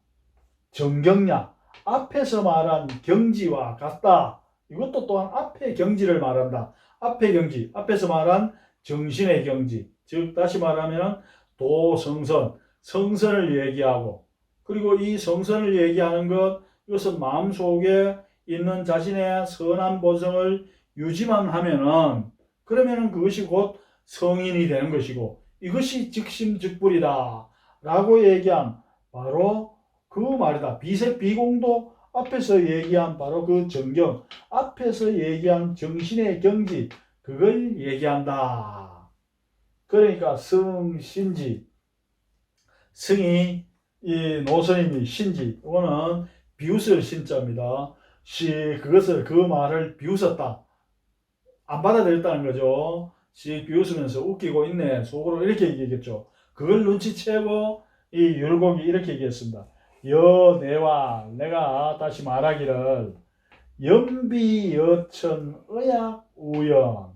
정경야, 앞에서 말한 경지와 같다. 이것도 또한 앞의 경지를 말한다. 앞의 경지, 앞에서 말한 정신의 경지, 즉 다시 말하면 도성선, 성선을 얘기하고, 그리고 이 성선을 얘기하는 것, 이것은 마음속에 있는 자신의 선한 본성을 유지만 하면은, 그러면은 그것이 곧 성인이 되는 것이고, 이것이 즉심즉불이다 라고 얘기한 바로 그 말이다. 비색비공도 앞에서 얘기한 바로 그 정경, 앞에서 얘기한 정신의 경지, 그걸 얘기한다. 그러니까 성신지, 성이 이 노스님이 신지, 이거는 비웃을 신자입니다. 그것을, 그 말을 비웃었다, 안 받아들였다는 거죠. 비웃으면서 웃기고 있네, 속으로 이렇게 얘기했겠죠. 그걸 눈치채고 이 율곡이 이렇게 얘기했습니다. 여내와 내가 다시 말하기를 연비 여천 의약 우연.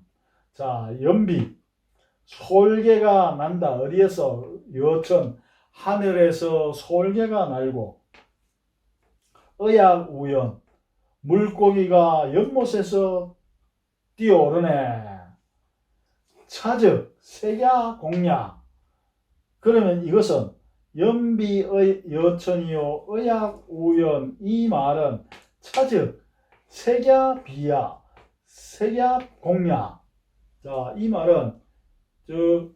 자, 연비, 솔개가 난다. 어디에서? 여천, 하늘에서 솔개가 날고, 의약 우연, 물고기가 연못에서 뛰어오르네. 차즉 색야 공야. 그러면 이것은 연비의 여천이요 의약 우연, 이 말은 차즉 색야 비야, 색야 공야. 자, 이 말은 즉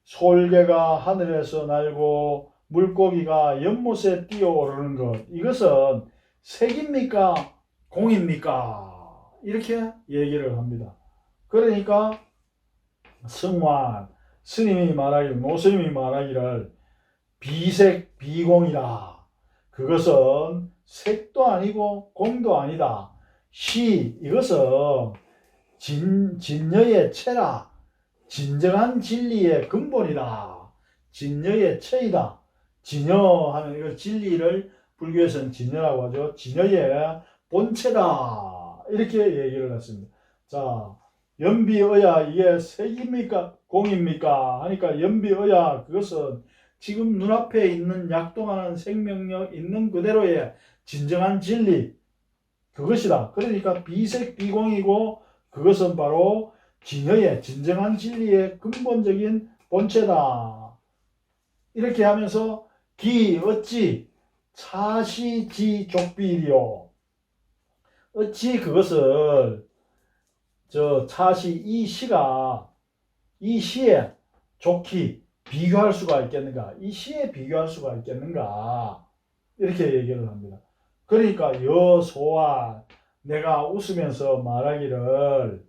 솔개가 하늘에서 날고 물고기가 연못에 뛰어오르는 것, 이것은 색입니까 공입니까? 이렇게 얘기를 합니다. 그러니까 성환 스님이 말하기를, 노스님이 말하기를 비색 비공이라. 그것은 색도 아니고 공도 아니다. 이것은 진여의 체라. 진정한 진리의 근본이다. 진여의 체이다. 진여 하면 이걸 진리를 불교에서는 진여라고 하죠. 진여의 본체다. 이렇게 얘기를 했습니다. 자, 연비의야, 이게 색입니까 공입니까 하니까 연비의야, 그것은 지금 눈앞에 있는 약동하는 생명력 있는 그대로의 진정한 진리, 그것이다. 그러니까 비색 비공이고, 그것은 바로 진여의 진정한 진리의 근본적인 본체다. 이렇게 하면서 기 어찌 차시지 족비리요. 어찌 그것을 차시, 이 시에 좋기 비교할 수가 있겠는가? 이 시에 비교할 수가 있겠는가? 이렇게 얘기를 합니다. 그러니까 여소와 내가 웃으면서 말하기를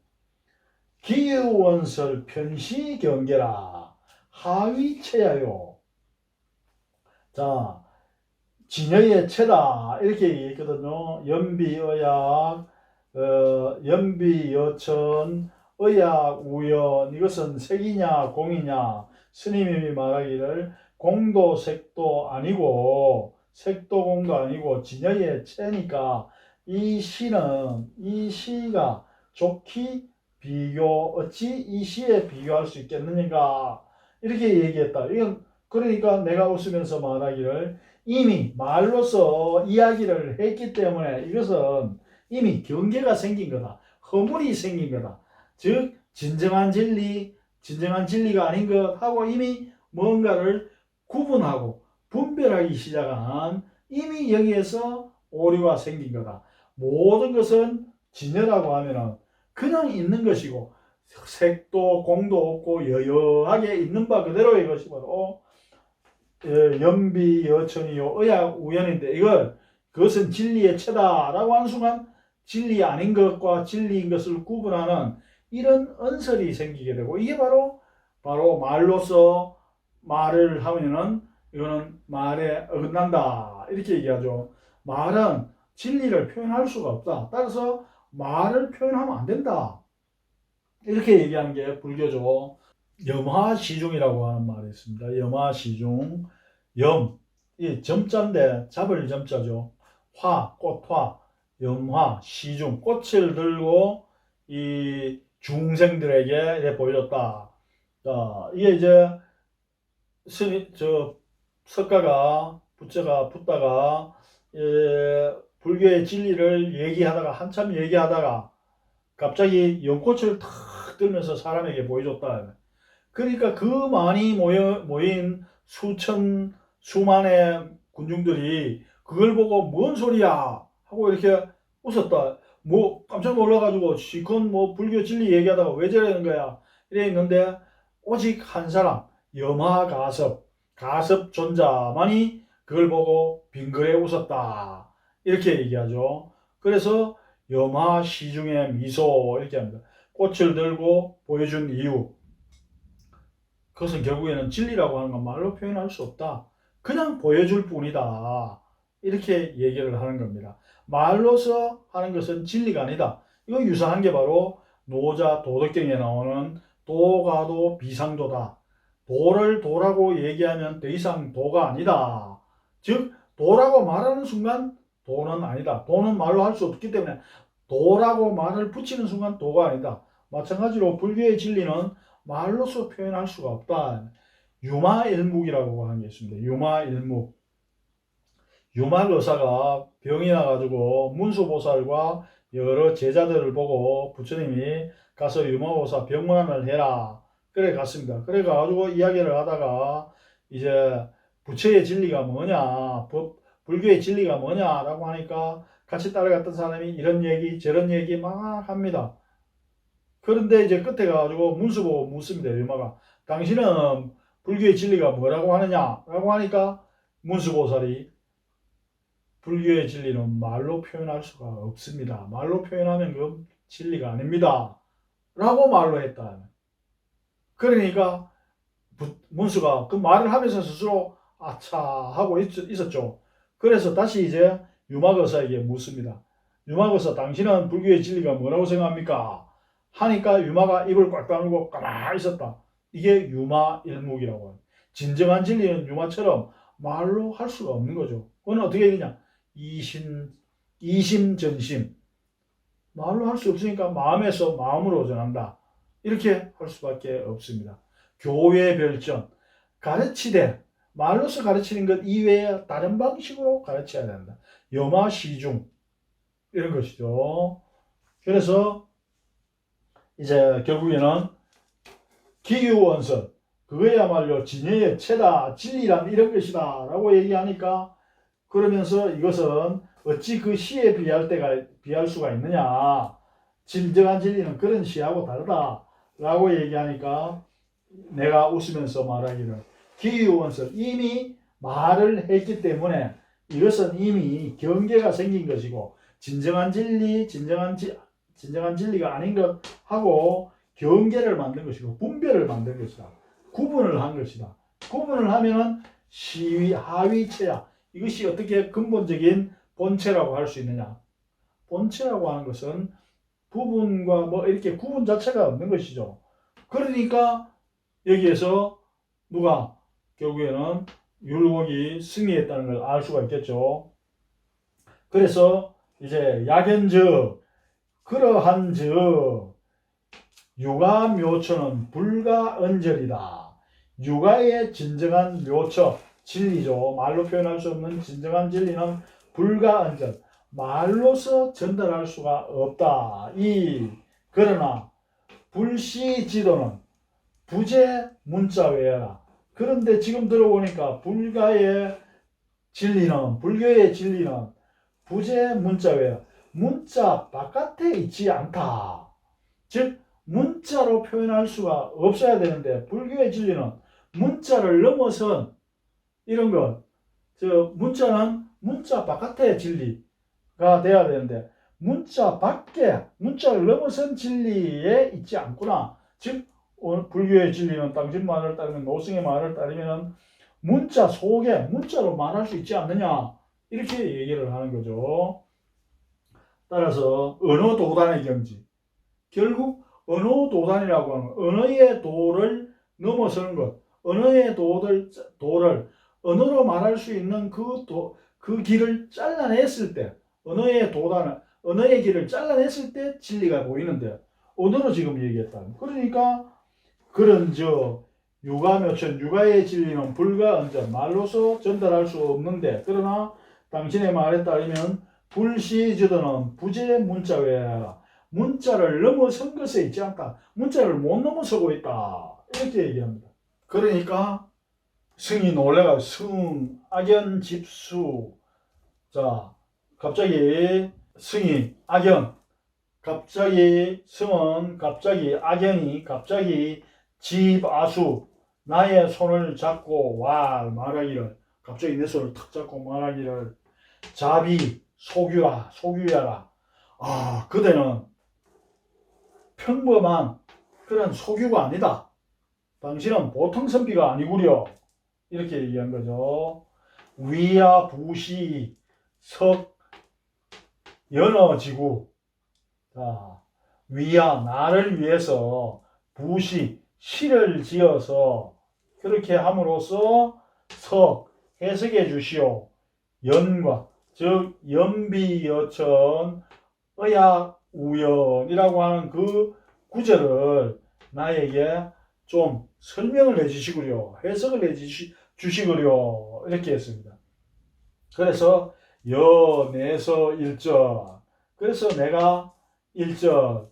기유원설 편시경계라 하위체야요. 자, 진여의 체다 이렇게 얘기했거든요. 연비의약, 연비여천, 의약, 우연, 이것은 색이냐 공이냐. 스님이 말하기를 공도 색도 아니고 색도 공도 아니고 진여의 체니까 이 시가 좋기 비교, 어찌 이 시에 비교할 수 있겠느냐 이렇게 얘기했다. 이건 그러니까 내가 웃으면서 말하기를 이미 말로서 이야기를 했기 때문에 이것은 이미 경계가 생긴 거다. 허물이 생긴 거다. 즉 진정한 진리가 아닌 것하고 이미 뭔가를 구분하고 분별하기 시작한, 이미 여기에서 오류가 생긴 거다. 모든 것은 진여라고 하면은 그냥 있는 것이고 색도 공도 없고 여여하게 있는 바 그대로의 것이 바로 연비 여천이요 의약 우연인데, 그것은 진리의 체다라고 하는 순간 진리 아닌 것과 진리인 것을 구분하는 이런 언설이 생기게 되고, 이게 바로 말로서 말을 하면은 이거는 말에 어긋난다 이렇게 얘기하죠. 말은 진리를 표현할 수가 없다. 따라서 말을 표현하면 안 된다. 이렇게 얘기하는 게 불교죠. 염화시중이라고 하는 말이 있습니다. 염화시중, 염, 이 점자인데 잡을 점자죠. 화, 꽃화, 염화, 시중, 꽃을 들고 이 중생들에게 보여줬다. 자, 이게 이제 석가가 부처가 붙다가 불교의 진리를 얘기하다가 한참 얘기하다가 갑자기 연꽃을 탁 들면서 사람에게 보여줬다. 그러니까 그 많이 모인 수만의 군중들이 그걸 보고 뭔 소리야 하고 이렇게 웃었다. 뭐 깜짝 놀라가지고 시컨 뭐 불교 진리 얘기하다가 왜 저러는 거야 이래 있는데 오직 한 사람 가섭 존자만이 그걸 보고 빙그레 웃었다 이렇게 얘기하죠. 그래서 염화시중의 미소 이렇게 합니다. 꽃을 들고 보여준 이유, 그것은 결국에는 진리라고 하는 건 말로 표현할 수 없다. 그냥 보여줄 뿐이다. 이렇게 얘기를 하는 겁니다. 말로서 하는 것은 진리가 아니다. 이거 유사한 게 바로 노자 도덕경에 나오는 도가도 비상도다. 도를 도라고 얘기하면 더 이상 도가 아니다. 즉 도라고 말하는 순간 도는 아니다. 도는 말로 할 수 없기 때문에 도라고 말을 붙이는 순간 도가 아니다. 마찬가지로 불교의 진리는 말로서 표현할 수가 없다. 유마일묵이라고 하는 게 있습니다. 유마일묵. 유마의사가 병이 나가지고 문수보살과 여러 제자들을 보고 부처님이 가서 유마보살 병문안을 해라. 그래 갔습니다. 그래 가지고 이야기를 하다가 이제 부처의 진리가 뭐냐, 불교의 진리가 뭐냐라고 하니까 같이 따라갔던 사람이 이런 얘기 저런 얘기 막 합니다. 그런데 이제 끝에 가가지고 문수 보고 묻습니다. 유마가 당신은 불교의 진리가 뭐라고 하느냐라고 하니까 문수보살이 불교의 진리는 말로 표현할 수가 없습니다. 말로 표현하면 그건 진리가 아닙니다. 라고 말로 했다. 그러니까 문수가 그 말을 하면서 스스로 아차 하고 있었죠. 그래서 다시 이제 유마거사에게 묻습니다. 유마거사 당신은 불교의 진리가 뭐라고 생각합니까? 하니까 유마가 입을 꽉 다물고 가만히 있었다. 이게 유마일묵이라고 해요. 진정한 진리는 유마처럼 말로 할 수가 없는 거죠. 그건 어떻게 되냐? 이심전심. 말로 할 수 없으니까 마음에서 마음으로 전한다. 이렇게 할 수밖에 없습니다. 교회 별전. 가르치되 말로서 가르치는 것 이외에 다른 방식으로 가르쳐야 된다. 염화시중. 이런 것이죠. 그래서 이제 결국에는 기규원선. 그거야말로 진여의 체다. 진리란 이런 것이다. 라고 얘기하니까 그러면서 이것은 어찌 그 시에 비할 수가 있느냐. 진정한 진리는 그런 시하고 다르다. 라고 얘기하니까 내가 웃으면서 말하기를 기유원설 이미 말을 했기 때문에 이것은 이미 경계가 생긴 것이고 진정한 진리가 아닌 것 하고 경계를 만든 것이고 분별을 만든 것이다. 구분을 한 것이다. 구분을 하면은 시위 하위체야. 이것이 어떻게 근본적인 본체라고 할 수 있느냐. 본체라고 하는 것은 부분과 뭐 이렇게 구분 자체가 없는 것이죠. 그러니까 여기에서 누가 결국에는 율곡이 승리했다는 걸 알 수가 있겠죠. 그래서 이제 약연즉 그러한즉 유가묘처는 불가언절이다. 유가의 진정한 묘처 진리죠. 말로 표현할 수 없는 진정한 진리는 불가언절. 말로서 전달할 수가 없다. 그러나 불시지도는 부재 문자 외라. 그런데 지금 들어보니까 불교의 진리는 부재 문자 외라. 문자 바깥에 있지 않다. 즉 문자로 표현할 수가 없어야 되는데 불교의 진리는 문자를 넘어선 이런 것. 문자는 문자 바깥의 진리가 돼야 되는데 문자 밖에 문자를 넘어선 진리에 있지 않구나. 즉 불교의 진리는 당신 말을 따르면 노승의 말을 따르면 문자 속에 문자로 말할 수 있지 않느냐 이렇게 얘기를 하는 거죠. 따라서 언어 도단의 경지 결국 언어 도단이라고 하는 언어의 도를 넘어서는 것 언어의 도를 언어로 말할 수 있는 그 길을 잘라냈을 때 언어의 길을 잘라냈을 때 진리가 보이는데 언어로 지금 얘기했다. 그러니까 그런 유가묘천 유가의 진리는 불가언전 말로서 전달할 수 없는데 그러나 당신의 말에 따르면 불시저더는 부재 문자 외하라 문자를 넘어선 것에 있지 않다. 문자를 못 넘어서고 있다. 이렇게 얘기합니다. 그러니까 승이 놀래가 승 악연 집수 자 갑자기 승이 악연 갑자기 승은 갑자기 악연이 갑자기 집아수 나의 손을 잡고 와 말하기를 갑자기 내 손을 탁 잡고 말하기를 자비 소규야라 그대는 평범한 그런 소규가 아니다. 당신은 보통 선비가 아니구려. 이렇게 얘기한 거죠. 위야 부시 석 연어지구 자 위야 나를 위해서 부시 시를 지어서 그렇게 함으로써 석 해석해 주시오. 연과 즉 연비여천 의약우연이라고 하는 그 구절을 나에게 좀 설명을 해주시구려 해석을 해주시구려 이렇게 했습니다. 그래서 여내서 일절 그래서 내가 일절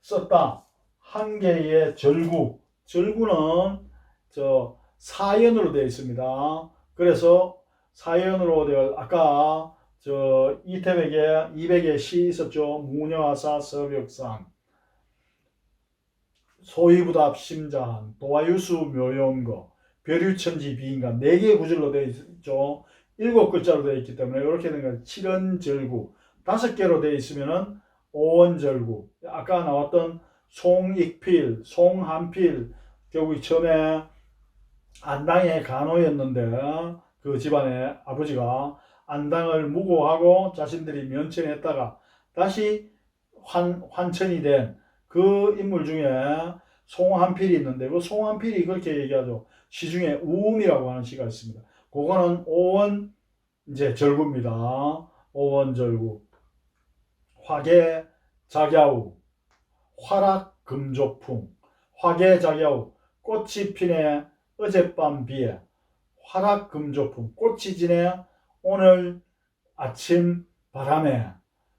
썼다. 한 개의 절구는 사연으로 되어 있습니다. 그래서 사연으로 되어 아까 이태백에 200의 시 있었죠. 무녀하사 서벽상 소위부답 심자한 도화유수 묘연거 벼류천지 비인간 4개의 구절로 되어 있죠. 7글자로 되어 있기 때문에 이렇게 된 건 7원절구 5개로 되어 있으면은 5원절구 아까 나왔던 송익필 송한필 결국 처음에 안당의 간호였는데 그 집안의 아버지가 안당을 무고하고 자신들이 면천했다가 다시 환천이 된 그 인물 중에 송한필이 있는데 그 송한필이 그렇게 얘기하죠. 시 중에 우음이라고 하는 시가 있습니다. 그거는 5원 이제 절구입니다. 5원 절구 화계작야우 화락금조풍 화계작야우 꽃이 피네 어젯밤 비에 화락금조풍 꽃이 지네 오늘 아침 바람에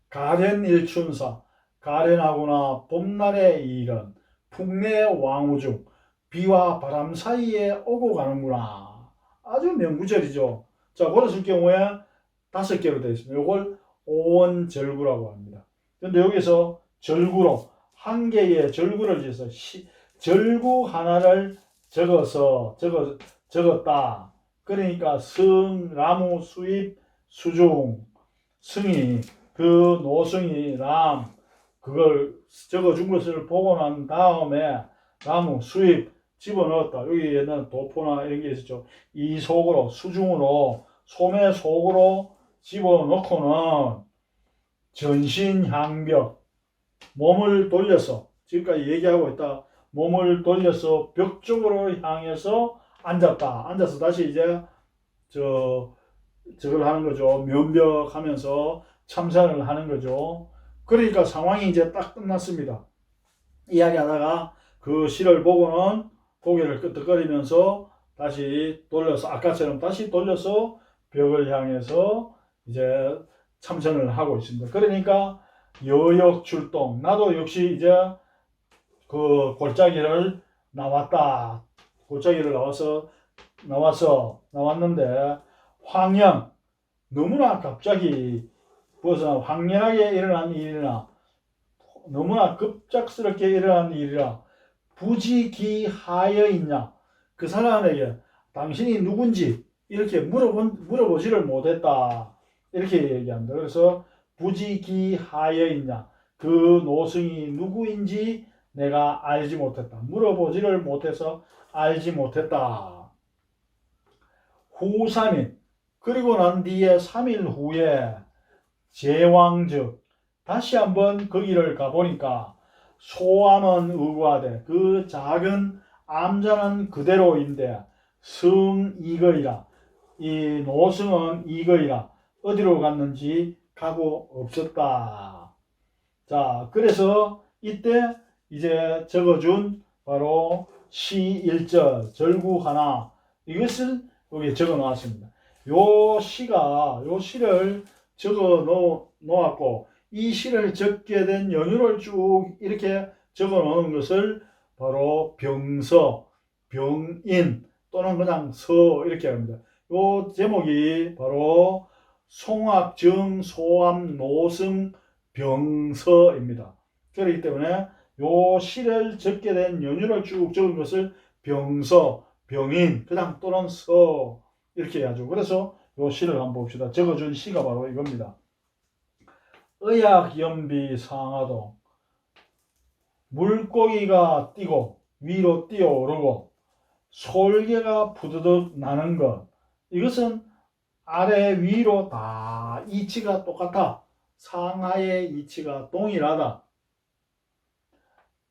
가련일춘사 가련하구나 봄날의 일은 풍내 왕우중 비와 바람 사이에 오고 가는구나. 아주 명구절이죠. 자, 그랬을 경우에 5개로 되어 있습니다. 이걸 오원절구라고 합니다. 그런데 여기서 절구로 한 개의 절구를 지어서 절구 하나를 적었다. 그러니까 승, 나무, 수입, 수중, 승이 그 노승이 람 그걸 적어준 것을 보고 난 다음에 나무, 수입 집어넣었다. 여기 옛날 도포나 이런 게 있었죠. 이 속으로 수중으로 소매 속으로 집어넣고는 전신향벽 몸을 돌려서 지금까지 얘기하고 있다. 몸을 돌려서 벽 쪽으로 향해서 앉았다. 앉아서 다시 이제 저걸 하는 거죠. 면벽하면서 참선을 하는 거죠. 그러니까 상황이 이제 딱 끝났습니다. 이야기하다가 그 시를 보고는 고개를 끄덕거리면서 다시 돌려서 아까처럼 다시 돌려서 벽을 향해서 이제 참선을 하고 있습니다. 그러니까 여역 출동 나도 역시 이제 그 골짜기를 나왔다. 골짜기를 나왔는데 황영 너무나 갑자기 벌써 황연하게 일어난 일이나 너무나 급작스럽게 일어난 일이라 부지기하여 있냐 그 사람에게 당신이 누군지 이렇게 물어보지를 못했다. 이렇게 얘기합니다. 그래서 부지기하여 있냐. 그 노승이 누구인지 내가 알지 못했다. 물어보지를 못해서 알지 못했다. 후 3일. 그리고 난 뒤에 3일 후에 제왕즉 다시 한번 거기를 가보니까 소암은 의구하되 그 작은 암자는 그대로인데 성이거이라. 이 노승은 이거이라. 어디로 갔는지 가고 없었다. 자, 그래서 이때 이제 적어준 바로 시 1절 절구 하나 이것을 여기 적어 놓았습니다. 요 시를 적어 놓았고 이 시를 적게 된 연유를 쭉 이렇게 적어 놓은 것을 바로 병서, 병인 또는 그냥 서 이렇게 합니다. 요 제목이 바로 송악정 소암 노승 병서입니다. 그렇기 때문에 요 시를 적게 된 연유를 쭉 적은 것을 병서, 병인, 그냥 또는 서 이렇게 해야죠. 그래서 요 시를 한번 봅시다. 적어준 시가 바로 이겁니다. 의약연비 상하도 물고기가 뛰고 위로 뛰어오르고 솔개가 부드득 나는 것 이것은 아래 위로 다 이치가 똑같아. 상하의 이치가 동일하다.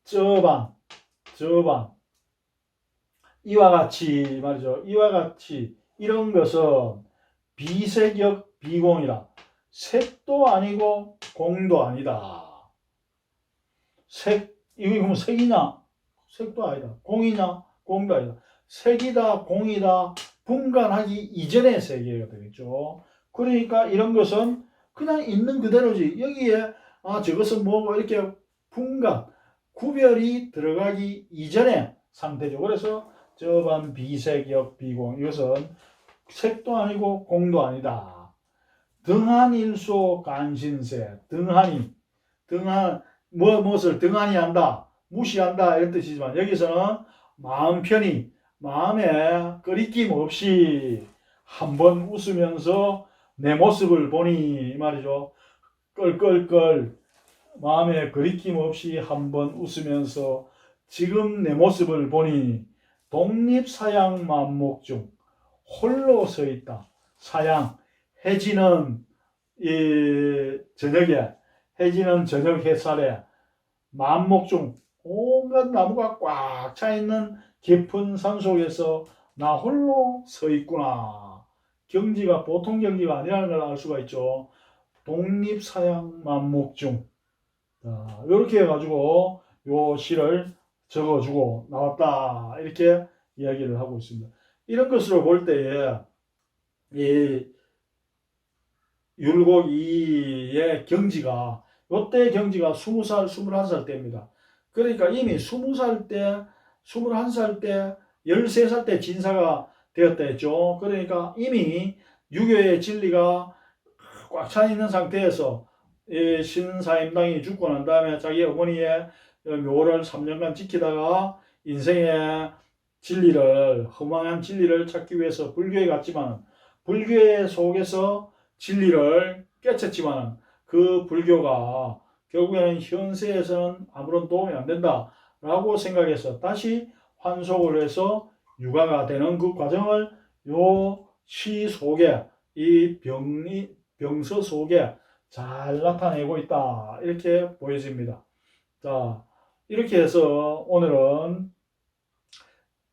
저방 이와 같이 말이죠. 이와 같이 이런 것은 비색역 비공이라. 색도 아니고 공도 아니다. 이거 그러면 색이냐? 색도 아니다. 공이냐? 공도 아니다. 색이다, 공이다, 분간하기 이전의 세계가 되겠죠. 그러니까 이런 것은 그냥 있는 그대로지. 여기에 저것은 뭐고 이렇게 분간, 구별이 들어가기 이전의 상태죠. 그래서 저반 비색역 비공 이것은 색도 아니고 공도 아니다. 등한일소 간신세 무엇을 등한히 한다 무시한다 이런 뜻이지만 여기서는 마음 편히 마음에 꺼리낌 없이 한번 웃으면서 내 모습을 보니 말이죠. 껄껄껄 마음에 거리낌 없이 한번 웃으면서 지금 내 모습을 보니 독립사양 만목중 홀로 서 있다. 사양 해지는 저녁에 해지는 저녁 햇살에 만목중 온갖 나무가 꽉 차 있는 깊은 산속에서 나 홀로 서 있구나. 경지가 보통 경지가 아니라는 걸 알 수가 있죠. 독립사양 만목중 이렇게 해가지고 요 시를 적어주고 나왔다 이렇게 이야기를 하고 있습니다. 이런 것으로 볼 때에 이 율곡 2의 경지가 요때 경지가 20살 21살 때입니다. 그러니까 이미 20살 때 21살 때 13살 때 진사가 되었다 했죠. 그러니까 이미 유교의 진리가 꽉 차 있는 상태에서 신사임당이 죽고 난 다음에 자기 어머니의 묘를 3년간 지키다가 인생의 진리를 허망한 진리를 찾기 위해서 불교에 갔지만 불교의 속에서 진리를 깨쳤지만 그 불교가 결국에는 현세에서는 아무런 도움이 안 된다 라고 생각해서 다시 환속을 해서 유가가 되는 그 과정을 요 시 속에 이 병서 속에 잘 나타내고 있다 이렇게 보여집니다. 자 이렇게 해서 오늘은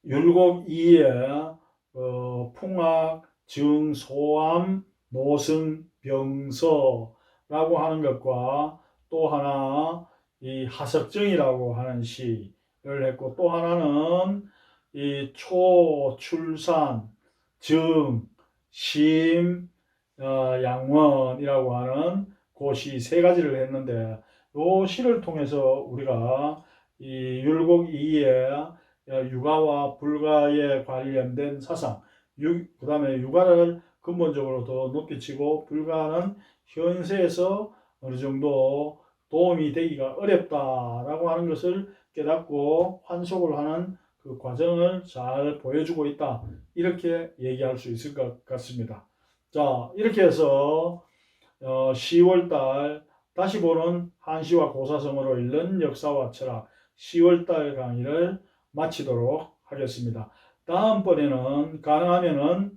율곡 2의 풍악, 증, 소암, 노승, 병서라고 하는 것과 또 하나 이 하석정이라고 하는 시를 했고 또 하나는 이 초, 출산, 증, 심, 양원이라고 하는 그 시 세 가지를 했는데 이 시를 통해서 우리가 이 율곡 2의 육아와 불가에 관련된 사상, 그 다음에 육아를 근본적으로 더 높이 치고 불가는 현세에서 어느 정도 도움이 되기가 어렵다라고 하는 것을 깨닫고 환속을 하는 그 과정을 잘 보여주고 있다. 이렇게 얘기할 수 있을 것 같습니다. 자, 이렇게 해서 10월달 다시 보는 한시와 고사성어로 읽는 역사와 철학 10월달 강의를 마치도록 하겠습니다. 다음번에는 가능하면은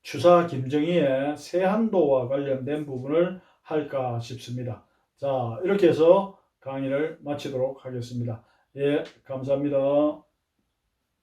추사 김정희의 세한도와 관련된 부분을 할까 싶습니다. 자, 이렇게 해서 강의를 마치도록 하겠습니다. 예, 감사합니다.